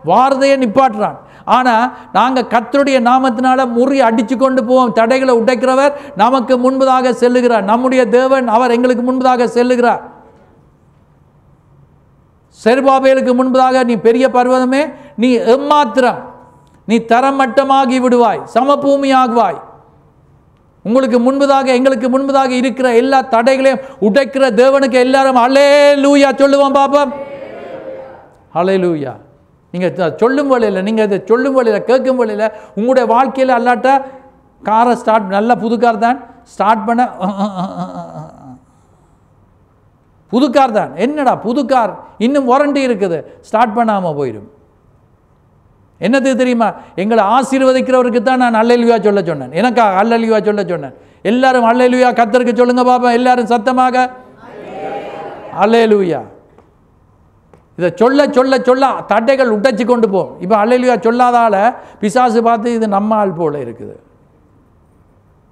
வாரதையே நிப்பாட்டுறான். ஆனால் நாங்கள் கர்த்தருடைய நாமத்தினால முறி அடித்து கொண்டு போவோம். தடைகளை உடைக்கிறவர் நமக்கு முன்பதாக செல்லுகிறார். நம்முடைய தேவன் அவர் எங்களுக்கு முன்பதாக செல்லுகிறார். செருபாபேலுக்கு முன்பதாக, நீ பெரிய பர்வதமே, நீ எம்மாத்திரம், நீ தரமட்டமாகி விடுவாய், சமபூமி ஆகுவாய். உங்களுக்கு முன்பதாக, எங்களுக்கு முன்பதாக இருக்கிற எல்லா தடைகளையும் உடைக்கிற தேவனுக்கு எல்லாரும் அல்லேலூயா சொல்லுவோம் பாப்போம். அல்லேலூயா. நீங்கள் சொல்லும் வழியில், நீங்கள் இதை சொல்லும் வழியில், கேட்கும் வழியில் உங்களுடைய வாழ்க்கையில் அல்லாட்டா காரை ஸ்டார்ட், நல்ல புது கார் தான் ஸ்டார்ட் பண்ண, புது கார் தான், என்னடா புது கார் இன்னும் வாரண்டி இருக்குது, ஸ்டார்ட் பண்ணாமல் போயிடும். என்னது தெரியுமா? எங்களை ஆசீர்வதிக்கிறவருக்கு தான் நான் அல்லேலூயா சொல்ல சொன்னேன். எனக்கா அல்லேலூயா சொல்ல சொன்னேன். எல்லாரும் அல்லேலூயா கர்த்தருக்கு சொல்லுங்க பாப்பா. எல்லாரும் சத்தமாக அல்லேலூயா. இதை சொல்ல சொல்ல சொல்ல தடைகள் உடைச்சி கொண்டு போகும். இப்போ அல்லேலூயா சொல்லாதால பிசாசு பார்த்து இது நம்ம ஆள் போல இருக்குது.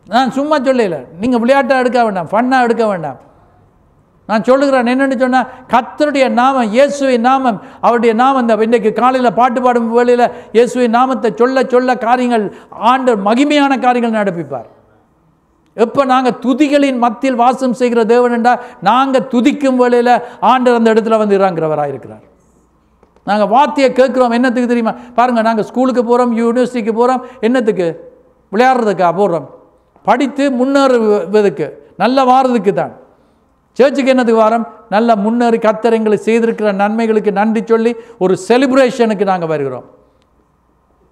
நான் சும்மா சொல்லல, நீங்கள் விளையாட்டாக எடுக்க வேண்டாம், ஃபன்னாக எடுக்க வேண்டாம். நான் சொல்லுகிறேன் என்னென்னு சொன்னால், கர்த்தருடைய நாமம், இயேசுவின் நாமம், அவருடைய நாமம். இந்த இன்றைக்கு காலையில் பாட்டு பாடும் வேளையில் இயேசுவின் நாமத்தை சொல்ல சொல்ல காரியங்கள், ஆண்டவர் மகிமையான காரியங்கள் நடப்பிப்பார். எப்போ நாங்கள் துதிகளின் மத்தியில் வாசம் செய்கிற தேவன் என்றால், நாங்கள் துதிக்கும் வேளையில் ஆண்டவர் அந்த இடத்துல வந்து இறங்குறவராக இருக்கிறார். நாங்கள் வார்த்தையை கேட்குறோம். என்னத்துக்கு தெரியுமா? பாருங்கள், நாங்கள் ஸ்கூலுக்கு போகிறோம், யூனிவர்சிட்டிக்கு போகிறோம். என்னத்துக்கு? விளையாடுறதுக்கா போடுறோம்? படித்து முன்னேறுவதுக்கு, நல்ல வாரதுக்கு தான். சர்ச்சுக்கு என்னதுக்கு வாரம்? நல்ல முன்னேறி கர்த்தர் எங்களுக்கு செய்திருக்கிற நன்மைகளுக்கு நன்றி சொல்லி ஒரு செலிப்ரேஷனுக்கு நாங்கள் வருகிறோம்,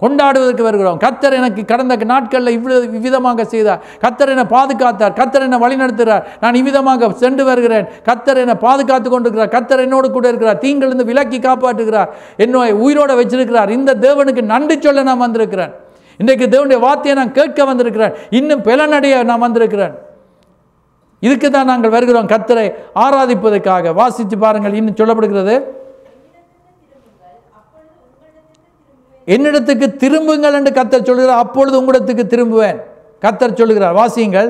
கொண்டாடுவதற்கு வருகிறோம். கர்த்தர் எனக்கு கடந்த நாட்களில் இவ்விதமாக செய்தார், கர்த்தர் என்னை பாதுகாத்தார், கர்த்தர் என்னை வழிநடத்துகிறார், நான் இவ்விதமாக சென்று வருகிறேன், கர்த்தர் என்னை பாதுகாத்து கொண்டிருக்கிறார், கர்த்தர் என்னோடு கூட இருக்கிறார், தீங்கிலிருந்து விலக்கி காப்பாற்றுகிறார், என்னை உயிரோடு வச்சிருக்கிறார். இந்த தேவனுக்கு நன்றி சொல்ல நான் வந்திருக்கிறேன். இன்றைக்கு தேவனுடைய வார்த்தையை நான் கேட்க வந்திருக்கிறேன். இன்னும் பலனடைய நான் வந்திருக்கிறேன். இதுக்கு தான் நாங்கள் வருகிறோம், கர்த்தரை ஆராதிப்பதற்காக. வாசித்து பாருங்கள், இன்னும் சொல்லப்படுகிறது, என்னிடத்துக்கு திரும்புங்கள் என்று கர்த்தர் சொல்கிறார், அப்பொழுது உங்களிடத்துக்கு திரும்புவேன். கர்த்தர் சொல்லுகிறார். வாசியுங்கள்.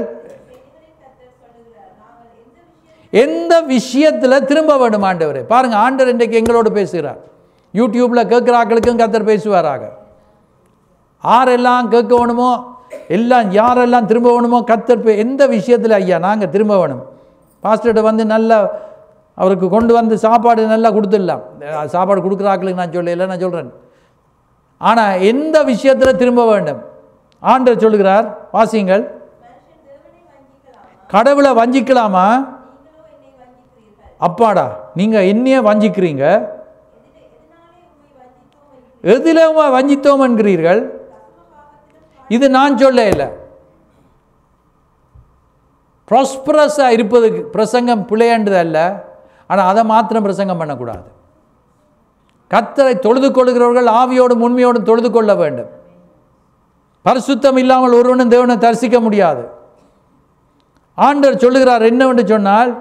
எந்த விஷயத்தில் திரும்ப வேண்டும் ஆண்டவரே? பாருங்க, ஆண்டவர் இன்றைக்கு எங்களோடு பேசுகிறார். யூடியூப்ல கேட்கிற ஆக்களுக்கும் கர்த்தர் பேசுவாராக. யாரெல்லாம் கேட்க வேணுமோ, எல்லாம் யாரெல்லாம் திரும்ப வேணுமோ கர்த்தர் எந்த விஷயத்தில் ஐயா நாங்கள் திரும்ப வேணும், பாஸ்டர்கிட்ட வந்து நல்லா அவருக்கு கொண்டு வந்து சாப்பாடு நல்லா கொடுத்துடலாம். சாப்பாடு கொடுக்குற ஆக்களுக்கு நான் சொல்லலை, நான் சொல்கிறேன். ஆனால் எந்த விஷயத்தில் திரும்ப வேண்டும்? ஆண்டவர் சொல்லுகிறார். வாசியுங்கள். கடவுளை வஞ்சிக்கலாமா? அப்பாடா, நீங்கள் என்னையே வஞ்சிக்கிறீங்க. எதில் வஞ்சித்தோம் என்கிறீர்கள்? இது நான் சொல்ல இல்லை. ப்ராஸ்பரஸாக இருப்பதுக்கு பிரசங்கம் பிழையாண்டது அல்ல, ஆனால் அதை மாத்திரம் பிரசங்கம் பண்ணக்கூடாது. கர்த்தரை தொழுது கொள்கிறவர்கள் ஆவியோடும் உண்மையோடும் தொழுது கொள்ள வேண்டும். பரிசுத்தம் இல்லாமல் ஒருவனும் தேவனை தரிசிக்க முடியாது. ஆண்டவர் சொல்லுகிறார் என்னவென்று சொன்னால்,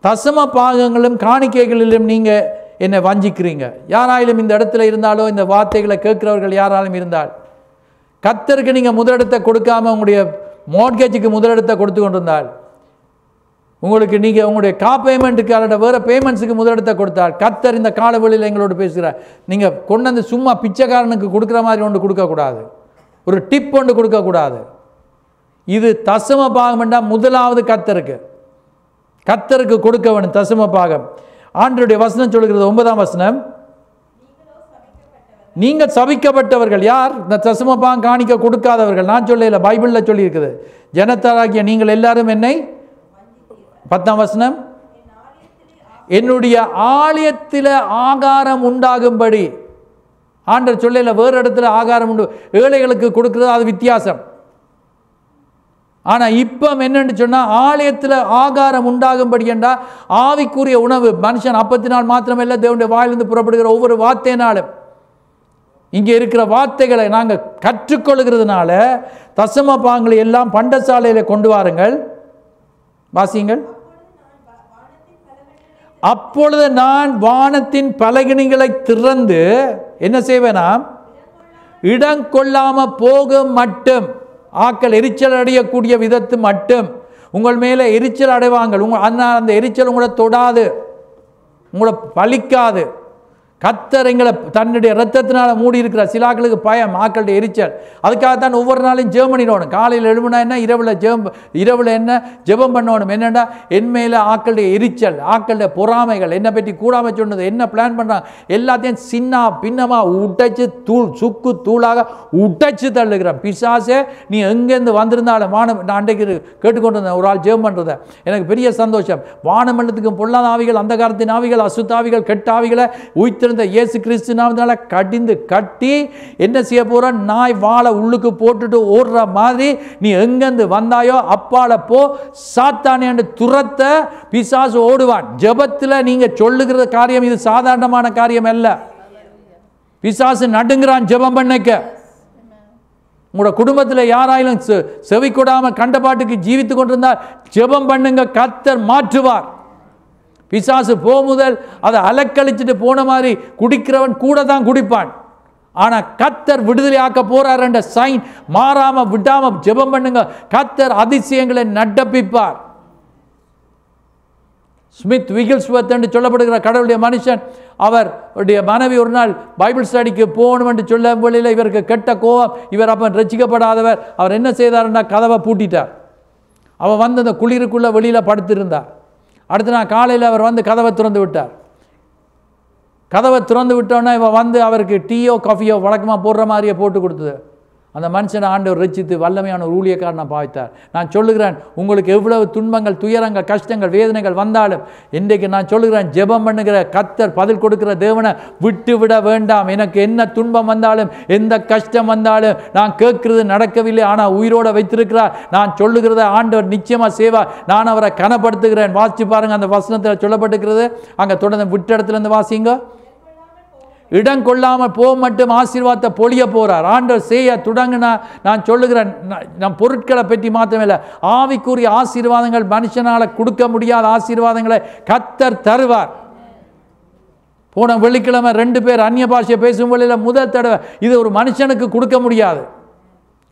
தசம பாகங்களும் காணிக்கைகளிலும் நீங்கள் என்னை வஞ்சிக்கிறீங்க. யாராலும் இந்த இடத்துல இருந்தாலோ, இந்த வார்த்தைகளை கேட்கிறவர்கள் யாராலும் இருந்தால், கர்த்தருக்கு நீங்கள் முதலிடத்தை கொடுக்காம உங்களுடைய மோட்கேஜுக்கு முதலிடத்தை கொடுத்து கொண்டிருந்தால், உங்களுக்கு நீங்கள் உங்களுடைய பேமெண்ட்டுக்கு அல்லது வேறு பேமெண்ட்ஸுக்கு முதலிடத்தை கொடுத்தால், கர்த்தர் இந்த காலவெளியில் எங்களோடு பேசுகிறார். நீங்கள் கொண்டு வந்து சும்மா பிச்சைக்காரனுக்கு கொடுக்குற மாதிரி ஒன்று கொடுக்கக்கூடாது, ஒரு டிப் ஒன்று கொடுக்கக்கூடாது. இது தசம பாகம் என்றால் முதலாவது கர்த்தருக்கு. கர்த்தருக்கு கொடுக்க வேணும் தசம பாகம். ஆண்டவருடைய வசனம் சொல்கிறது 9ஆம் வசனம், நீங்கள் சபிக்கப்பட்டவர்கள். யார்? இந்த தசம பாகம் காணிக்க கொடுக்காதவர்கள். நான் சொல்லல, பைபிளில் சொல்லி இருக்குது. ஜனத்தாராகிய நீங்கள் எல்லாரும் என்னை 10ஆம் வசனம், என்னுடைய ஆலயத்தில் ஆகாரம் உண்டாகும்படி. ஆண்டவர் சொல்லல, வேறு இடத்துல ஆகாரம் உண்டு, ஏழைகளுக்கு கொடுக்கிறது அது வித்தியாசம். ஆனால் இப்போ என்னன்னு சொன்னால் ஆலயத்தில் ஆகாரம் உண்டாகும்படி என்றால் ஆவிக்குரிய உணவு. மனுஷன் அப்பத்தினால் மாத்திரமல்ல, தேவனுடைய வாயிலிருந்து புறப்படுகிற ஒவ்வொரு வார்த்தையினாலும். இங்கே இருக்கிற வார்த்தைகளை நாங்கள் கற்றுக்கொள்கிறதுனால தசம பாகங்களை எல்லாம் பண்டசாலையில் கொண்டு வாருங்கள். வாசியுங்கள். அப்பொழுது நான் வானத்தின் பலகணிகளை திறந்து என்ன செய்வேனா, இடம் கொள்ளாம போகும் மட்டும், ஆக்கள் எரிச்சல் அடையக்கூடிய விதத்து மட்டும் உங்கள் மேலே எரிச்சல் அடைவாங்க. அதனால் அந்த எரிச்சல் உங்களை தொடாது, உங்களை பலிக்காது. கர்த்தர் எங்களை தன்னுடைய இரத்தத்தினால மூடி இருக்கிற சிலாக்களுக்கு பயம், ஆக்களுடைய எரிச்சல். அதுக்காகத்தான் ஒவ்வொரு நாளையும் ஜெபம் பண்ணிடணும். காலையில் எழுப்புனா என்ன, இரவில் என்ன ஜெபம் பண்ணணும். என்னென்னா என் மேலே ஆக்களுடைய எரிச்சல், ஆக்களுடைய பொறாமைகள், என்னை பற்றி கூடாமல் சொன்னது, என்ன பிளான் பண்ணுறாங்க எல்லாத்தையும் சின்ன பின்னமாக உடைச்சு சுக்கு தூளாக உடைச்சு தள்ளுகிறேன். பிசாசே நீ எங்கேருந்து வந்திருந்தாலும் வானம். நான் அன்றைக்கு கேட்டுக்கொண்டு இருந்தேன் ஒரு ஆள் ஜெபம் பண்ணுறதை, எனக்கு பெரிய சந்தோஷம். வானமண்டலத்துக்கும் பொல்லாத ஆவிகள், அந்த காலத்தின் ஆவிகள், அசுத்தாவிகள், கெட்ட ஆவிகளை உயிர்த்தெழுந்த இயேசு கிறிஸ்து நாமத்தினால கடிந்து கட்டி என்ன செய்ய போற, நாய் வாழை உள்ளுக்கு போட்டுட்டு ஓடுற மாதிரி நீ எங்கிருந்து வந்தாயோ அப்பால போ, சாத்தானே என்று துரத்த பிசாசு ஓடுவான். ஜெபத்தில் நீங்க சொல்லுகிற காரியம் இது சாதாரணமான காரியம் அல்ல. பிசாசு நடுங்கிறான் ஜெபம் பண்ணிக்க. உங்களோட குடும்பத்தில் யாராயிலும் செவி கொடாம கண்ட பாட்டுக்கு ஜீவித்து கொண்டிருந்தால் ஜெபம் பண்ணுங்க, கர்த்தர் மாற்றுவார். பிசாசு முதல் அதை அலக்கழிச்சுட்டு போன மாதிரி குடிக்கிறவன் கூட தான் குடிப்பான். ஆனால் கர்த்தர் விடுதலை ஆக்க போறார் என்ற சைன் மாறாம விடாம ஜெபம் பண்ணுங்க, கர்த்தர் அதிசயங்களை நடப்பிப்பார். ஸ்மித் விகில்ஸ்வர்த் என்று சொல்லப்படுகிற கடவுளுடைய மனுஷன், அவருடைய மனைவி ஒரு நாள் பைபிள் ஸ்டடிக்கு போகணும் என்று சொல்ல வழியில் இவருக்கு கெட்ட கோபம். இவர் அப்போ ரசிக்கப்படாதவர். அவர் என்ன செய்தார்னா கதவை பூட்டிட்டார். அவன் வந்து அந்த குளிருக்குள்ள வெளியில் படுத்திருந்தார். அடுத்த நாள் காலையில் அவர் வந்து கதவை திறந்து விட்டார். கதவை திறந்து விட்டோன்னா இவன் வந்து அவருக்கு டீயோ காஃபியோ வழக்கமாக போடுற மாதிரியே போட்டு கொடுத்தது. அந்த மனுஷனை ஆண்டவர் ரட்சித்து வல்லமையான ஒரு ஊழியக்காரனை பாவித்தார். நான் சொல்லுகிறேன், உங்களுக்கு எவ்வளவு துன்பங்கள், துயரங்கள், கஷ்டங்கள், வேதனைகள் வந்தாலும் இன்றைக்கு நான் சொல்லுகிறேன், ஜெபம் பண்ணுகிற கர்த்தர் பதில் கொடுக்கிற தேவனை விட்டு விட வேண்டாம். எனக்கு என்ன துன்பம் வந்தாலும், எந்த கஷ்டம் வந்தாலும், நான் கேட்கிறது நடக்கவில்லை ஆனால் உயிரோட வைத்திருக்கிறார். நான் சொல்லுகிறத ஆண்டவர் நிச்சயமாக செய்வார். நான் அவரை கனப்படுத்துகிறேன். வாசிச்சு பாருங்க, அந்த வசனத்தில் சொல்லப்பட்டிருக்கிறது. அங்கே தொடர்ந்து விட்ட இடத்துல இருந்து வாசிங்க. இடம் கொள்ளாமல் போ மட்டும் ஆசீர்வாதத்தை பொழிய போறார். ஆண்டவர் செய்ய தொடங்கினா நான் சொல்லுகிறேன், நம் பொருட்களை பற்றி மாத்திரமில்லை, ஆவிக்குரிய ஆசீர்வாதங்கள், மனுஷனால கொடுக்க முடியாத ஆசீர்வாதங்களை கர்த்தர் தருவார். போன வெள்ளிக்கிழமை 2 பேர் அந்நிய பாஷையை பேசும் வழியில் முதல் தடவை இது ஒரு மனுஷனுக்கு கொடுக்க முடியாது.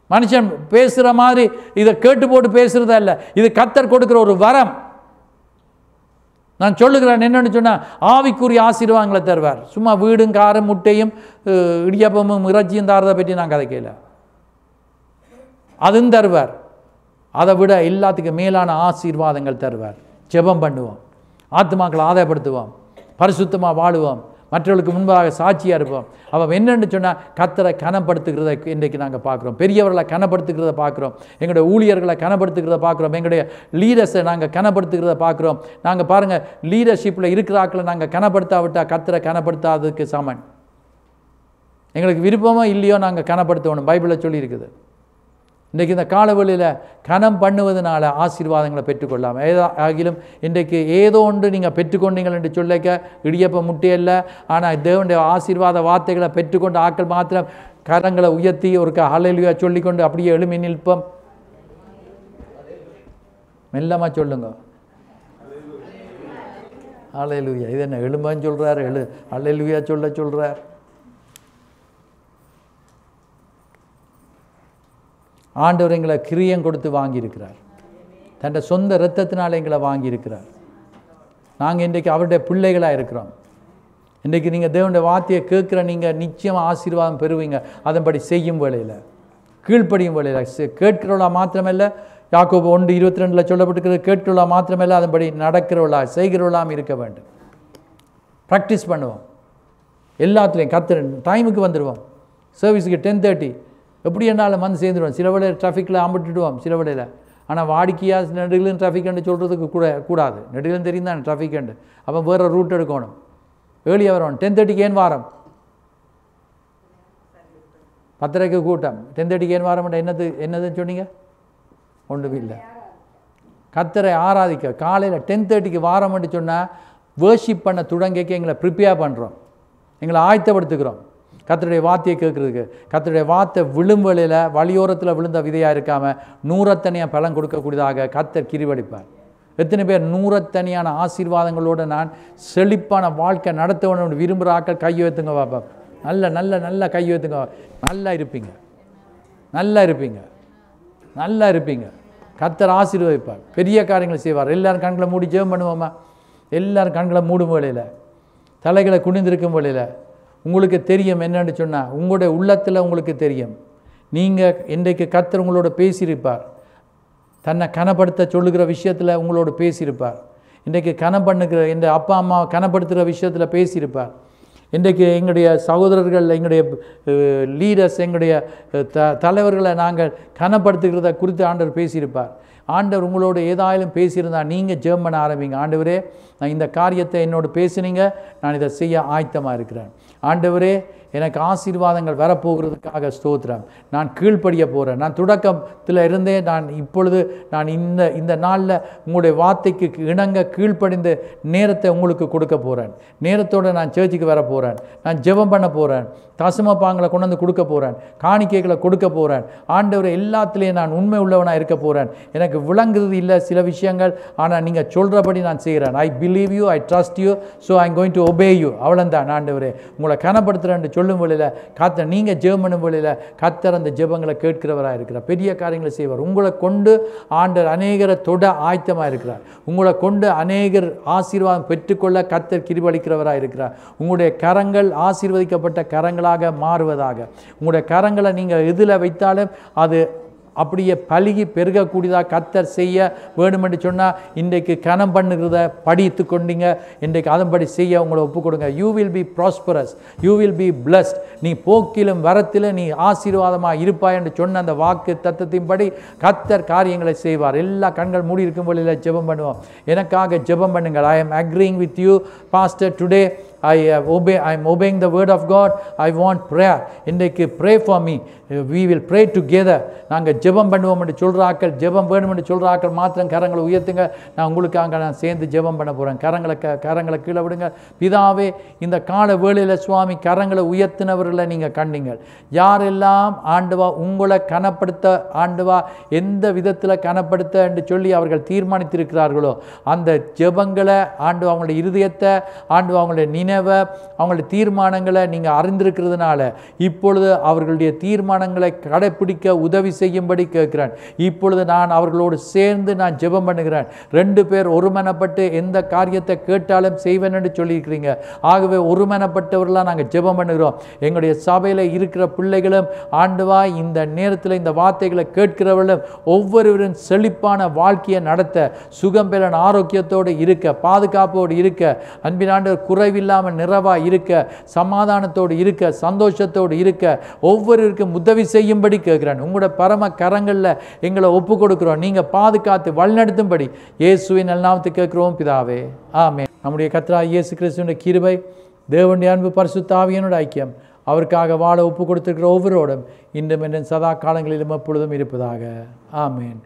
மனுஷன் பேசுகிற மாதிரி இதை கேட்டு போட்டு பேசுறது அல்ல, இது கர்த்தர் கொடுக்கிற ஒரு வரம். நான் சொல்லுகிறேன் என்னன்னு சொன்னால் ஆவிக்குரிய ஆசீர்வாதங்களை தருவார். சும்மா வீடும் காரும் முட்டையும் இடியப்பமும் இறைச்சியும் தாரதை பற்றி நான் கதைக்கல, அதுவும் தருவார். அதை விட எல்லாத்துக்கும் மேலான ஆசீர்வாதங்கள் தருவார். ஜெபம் பண்ணுவோம், ஆத்துமாக்களை ஆதாயப்படுத்துவோம், பரிசுத்தமாக வாழுவோம், மற்றவர்களுக்கு முன்பாக சாட்சியாக இருப்போம். அவன் என்னென்னு சொன்னால் கர்த்தரை கனப்படுத்துகிறத இன்றைக்கு நாங்கள் பார்க்குறோம். பெரியவர்களை கனப்படுத்துகிறத பார்க்குறோம், எங்களுடைய ஊழியர்களை கனப்படுத்துகிறத பார்க்குறோம், எங்களுடைய லீடர்ஸை நாங்கள் கனப்படுத்துகிறத பார்க்குறோம். நாங்கள் பாருங்கள், லீடர்ஷிப்பில் இருக்கிற ஆக்களை நாங்கள் கனப்படுத்தாவிட்டால் கர்த்தரை கனப்படுத்தாததுக்கு சமன். எங்களுக்கு விருப்பமோ இல்லையோ நாங்கள் கனப்படுத்தணும், பைபிளில் சொல்லியிருக்குது. இன்றைக்கு இந்த காலவெளியில் கனம் பண்ணுவதனால ஆசீர்வாதங்களை பெற்றுக்கொள்ளாமல் ஆகிலும் இன்றைக்கு ஏதோ ஒன்று நீங்கள் பெற்றுக்கொண்டீங்கள் என்று சொல்லிக்க இடியப்ப முட்டையல்ல. ஆனால் தேவனுடைய ஆசீர்வாத வார்த்தைகளை பெற்றுக்கொண்ட ஆக்கள் மாத்திரம் கரங்களை உயர்த்தி ஒரு ஹல்லேலூயா சொல்லிக்கொண்டு அப்படியே எழுமி நிற்போம். மெல்லமாக சொல்லுங்க, ஹல்லேலூயா. இது என்ன எழும்பன்னு சொல்கிறார், ஹல்லேலூயா சொல்கிறார். ஆண்டவர் எங்களை கிரியம் கொடுத்து வாங்கியிருக்கிறார், தன் சொந்த இரத்தத்தினால் எங்களை வாங்கியிருக்கிறார். நாங்கள் இன்றைக்கு அவருடைய பிள்ளைகளாக இருக்கிறோம். இன்றைக்கு நீங்கள் தேவனுடைய வார்த்தையை கேட்குற நீங்கள் நிச்சயமாக ஆசீர்வாதம் பெறுவீங்க. அதன்படி செய்யும் வேளையில், கீழ்ப்படியும் வேளையில், கேட்கிறவளா மாத்திரமல்ல யாக்கோபு 1:22 சொல்லப்பட்டிருக்கிறது, கேட்கிறவளா மாத்திரமல்ல அதன்படி நடக்கிறவளா செய்கிறவளாம் இருக்க வேண்டும். ப்ராக்டிஸ் பண்ணுவோம் எல்லாத்துலேயும். கர்த்தர் டைமுக்கு வந்துடுவோம். சர்வீஸுக்கு 10:30 எப்படி என்னாலும் வந்து சேர்ந்துடுவோம். சில வேளையில் டிராஃபிக்கில் ஆம்பிட்டுடுவோம் சில வேளையில். ஆனால் வாடிக்கையாக நெடுகிலும் டிராஃபிக் சொல்கிறதுக்கு கூடாது. நெடுகிலும் தெரியும் தான் டிராஃபிக் அப்போ வேறு ரூட் எடுக்கணும். ஏர்லியாக வரணும். 10:30 ஏன் வாரம்? 10:30 கூட்டம். 10:30 ஏன் வாரம் என்னதுன்னு சொன்னீங்க? ஒன்றும் இல்லை. கர்த்தரை ஆராதிக்க காலையில் 10:30 வாரம்னு சொன்னால் வேர்ஷிப் பண்ண தொடங்கிக்க எங்களை ப்ரிப்பேர் பண்ணுறோம், எங்களை ஆயத்தப்படுத்துக்கிறோம் கர்த்தருடைய வார்த்தையை கேட்குறதுக்கு. கர்த்தருடைய வார்த்தை விழும் வேளையில் வழியோரத்தில் விழுந்த விதையாக இருக்காமல் நூறத்தனியாக பலன் கொடுக்கக்கூடியதாக கர்த்தர் கிருபையளிப்பார். எத்தனை பேர் நூறத்தனியான ஆசீர்வாதங்களோடு நான் செழிப்பான வாழ்க்கை நடத்தணும்னு விரும்புகிற ஆட்கள் கையை வைத்துங்க பாப்பா. நல்ல நல்ல நல்ல கையை வைத்துங்க. நல்லா இருப்பீங்க, நல்லா இருப்பீங்க, நல்லா இருப்பீங்க. கர்த்தர் ஆசீர்வதிப்பார், பெரிய காரியங்களை செய்வார். எல்லோரும் கண்களை மூடி ஜெபம் பண்ணுவோமா? எல்லோரும் கண்களை மூடும் வேளையில், தலைகளை குனிந்திருக்கும் வேளையில் உங்களுக்கு தெரியும் என்னன்னு சொன்னால், உங்களுடைய உள்ளத்தில் உங்களுக்கு தெரியும். நீங்கள் இன்றைக்கு கர்த்தர் உங்களோட பேசியிருப்பார். தன்னை கனப்படுத்த சொல்லுகிற விஷயத்தில் உங்களோட பேசியிருப்பார். இன்றைக்கு கனப்படுகிற இந்த அப்பா அம்மா கனப்படுத்துகிற விஷயத்தில் பேசியிருப்பார். இன்றைக்கு எங்களுடைய சகோதரர்கள், எங்களுடைய லீடர்ஸ், எங்களுடைய தலைவர்களை நாங்கள் கனப்படுத்துகிறத குறித்து ஆண்டவர் பேசியிருப்பார். ஆண்டவர் உங்களோட ஏதாயிலும் பேசியிருந்தால் நீங்கள் ஜெபம் பண்ண ஆரம்பிங்க. ஆண்டவரே, நான் இந்த காரியத்தை என்னோடு பேசினீங்க, நான் இதை செய்ய ஆயத்தமாக இருக்கிறேன். ஆண்டவரே, எனக்கு ஆசீர்வாதங்கள் வரப்போகிறதுக்காக ஸ்தோத்திரம். நான் கீழ்ப்படிய போகிறேன். நான் தொடக்கத்தில் இருந்தே நான் இந்த நாளில் உங்களுடைய வார்த்தைக்கு இணங்க கீழ்ப்படிந்த நேரத்தை உங்களுக்கு கொடுக்க போகிறேன். நேரத்தோடு நான் சர்ச்சுக்கு வர போகிறேன். நான் ஜெபம் பண்ண போகிறேன். தசமபாங்களை கொண்டு வந்து கொடுக்க போகிறேன். காணிக்கைகளை கொடுக்க போகிறேன். ஆண்டவரை எல்லாத்துலேயும் நான் உண்மை உள்ளவனாக இருக்க போகிறேன். எனக்கு விளங்குறது இல்லை சில விஷயங்கள், ஆனால் நீங்கள் சொல்கிறபடி நான் செய்கிறேன். I believe you, I trust you, so I going to obey you. அவ்வளோந்தான் ஆண்டவரே. உங்களை கனப்படுத்துகிறேன் சொல்லும் வழியில் கர்த்தர், நீங்கள் ஜெபம் பண்ணும் வழியில் கர்த்தர் அந்த ஜெபங்களை கேட்கிறவராக இருக்கிறார். பெரிய காரியங்களை செய்வார். உங்களை கொண்டு ஆண்டவர் அநேகரை தொட ஆயத்தமாக இருக்கிறார். உங்களை கொண்டு அநேகர் ஆசீர்வாதம் பெற்றுக்கொள்ள கர்த்தர் கிருபையளிக்கிறவராக இருக்கிறார். உங்களுடைய கரங்கள் ஆசீர்வதிக்கப்பட்ட கரங்களாக மாறுவதாக. உங்களுடைய கரங்களை நீங்கள் எதில் வைத்தாலும் அது அப்படியே பழுகி பெருகக்கூடியதாக கர்த்தர் செய்ய வேணுமென்று சொன்னால், இன்றைக்கு கனம் பண்ணுகிறத படித்து கொண்டீங்க, இன்றைக்கு அதன்படி செய்ய உங்களை ஒப்புக் கொடுங்க. You will be prosperous, you will be blessed. நீ போக்கிலும் வரத்திலும் நீ ஆசீர்வாதமாக இருப்பாய் என்று சொன்ன அந்த வாக்கு தத்தத்தின்படி கர்த்தர் காரியங்களை செய்வார். எல்லா கண்கள் மூடி இருக்கும் பொழுது ஜெபம் பண்ணுவோம். எனக்காக ஜெபம் பண்ணுங்கள். I am agreeing with you, Pastor. Today I am obeying the word of God. I want prayer. இன்றைக்கு pray for me. We will pray together. நாங்கள் ஜெபம் பண்ணுவோம் என்று சொல்கிற ஆக்கள், ஜெபம் வேணும் என்று சொல்கிற ஆக்கள் மாத்திரம் கரங்களை உயர்த்துங்க. நான் உங்களுக்காக நான் சேர்ந்து ஜெபம் பண்ண போகிறேன். கரங்களை கீழே விடுங்க. பிதாவே, இந்த கால வேளையில் சுவாமி கரங்களை உயர்த்தினவர்களை நீங்கள் கண்டீங்கள். யாரெல்லாம் ஆண்டவா உங்களை கனப்படுத்த, ஆண்டவா எந்த விதத்தில் கனப்படுத்த என்று சொல்லி அவர்கள் தீர்மானித்திருக்கிறார்களோ அந்த ஜெபங்களை ஆண்டவா, அவங்களுடைய இருதயத்தை ஆண்டவா, அவங்களுடைய நினைவை, அவங்களுடைய தீர்மானங்களை நீங்கள் அறிந்திருக்கிறதுனால இப்பொழுது அவர்களுடைய தீர்மானங்களை கடைப்பிடிக்க உதவி செய்யும்படி கேட்கிறேன். இப்பொழுது நான் அவர்களோடு சேர்ந்து நான் ஜெபம் பண்ணுகிறேன். 2 பேர் ஒருமனப்பட்டு எந்த காரியத்தை கேட்டாலும் செய்வேன் என்று சொல்லியிருக்கிறீங்க. ஆகவே ஒருமனப்பட்டவர்களாக நாங்கள் ஜெபம் பண்ணுகிறோம். எங்களுடைய சபையில் இருக்கிற பிள்ளைகளும் ஆண்டவா, இந்த நேரத்தில் இந்த வார்த்தைகளை கேட்கிறவர்களும் ஒவ்வொருவரும் செழிப்பான வாழ்க்கையை நடத்த, சுகம் பெற, ஆரோக்கியத்தோடு இருக்க, பாதுகாப்போடு இருக்க, அன்பின் ஆண்டவர் குறைவில்லாமல் நிறைவாக இருக்க, சமாதானத்தோடு இருக்க, சந்தோஷத்தோடு இருக்க ஒவ்வொருவருக்கும் உதவி செய்யும்படி கேட்கிறேன். உங்களோட பரம கரங்களில் எங்களை ஒப்பு கொடுக்கிறோம். நீங்கள் பாதுகாத்து வழிநடத்தும்படி இயேசுவின் நாமத்தில் கேட்கிறோம் பிதாவே, ஆமென். நம்முடைய கர்த்தராகிய இயேசு கிறிஸ்துவின் கிருபை, தேவனுடைய அன்பு, பரிசுத்த ஆவியானவருடைய ஐக்கியம் அவருக்காக வாழ ஒப்பு கொடுத்திருக்கிற ஒவ்வொருவரோடும் இன்றும் என்றும் சதா காலங்களிலும் எப்பொழுதும் இருப்பதாக, ஆமென்.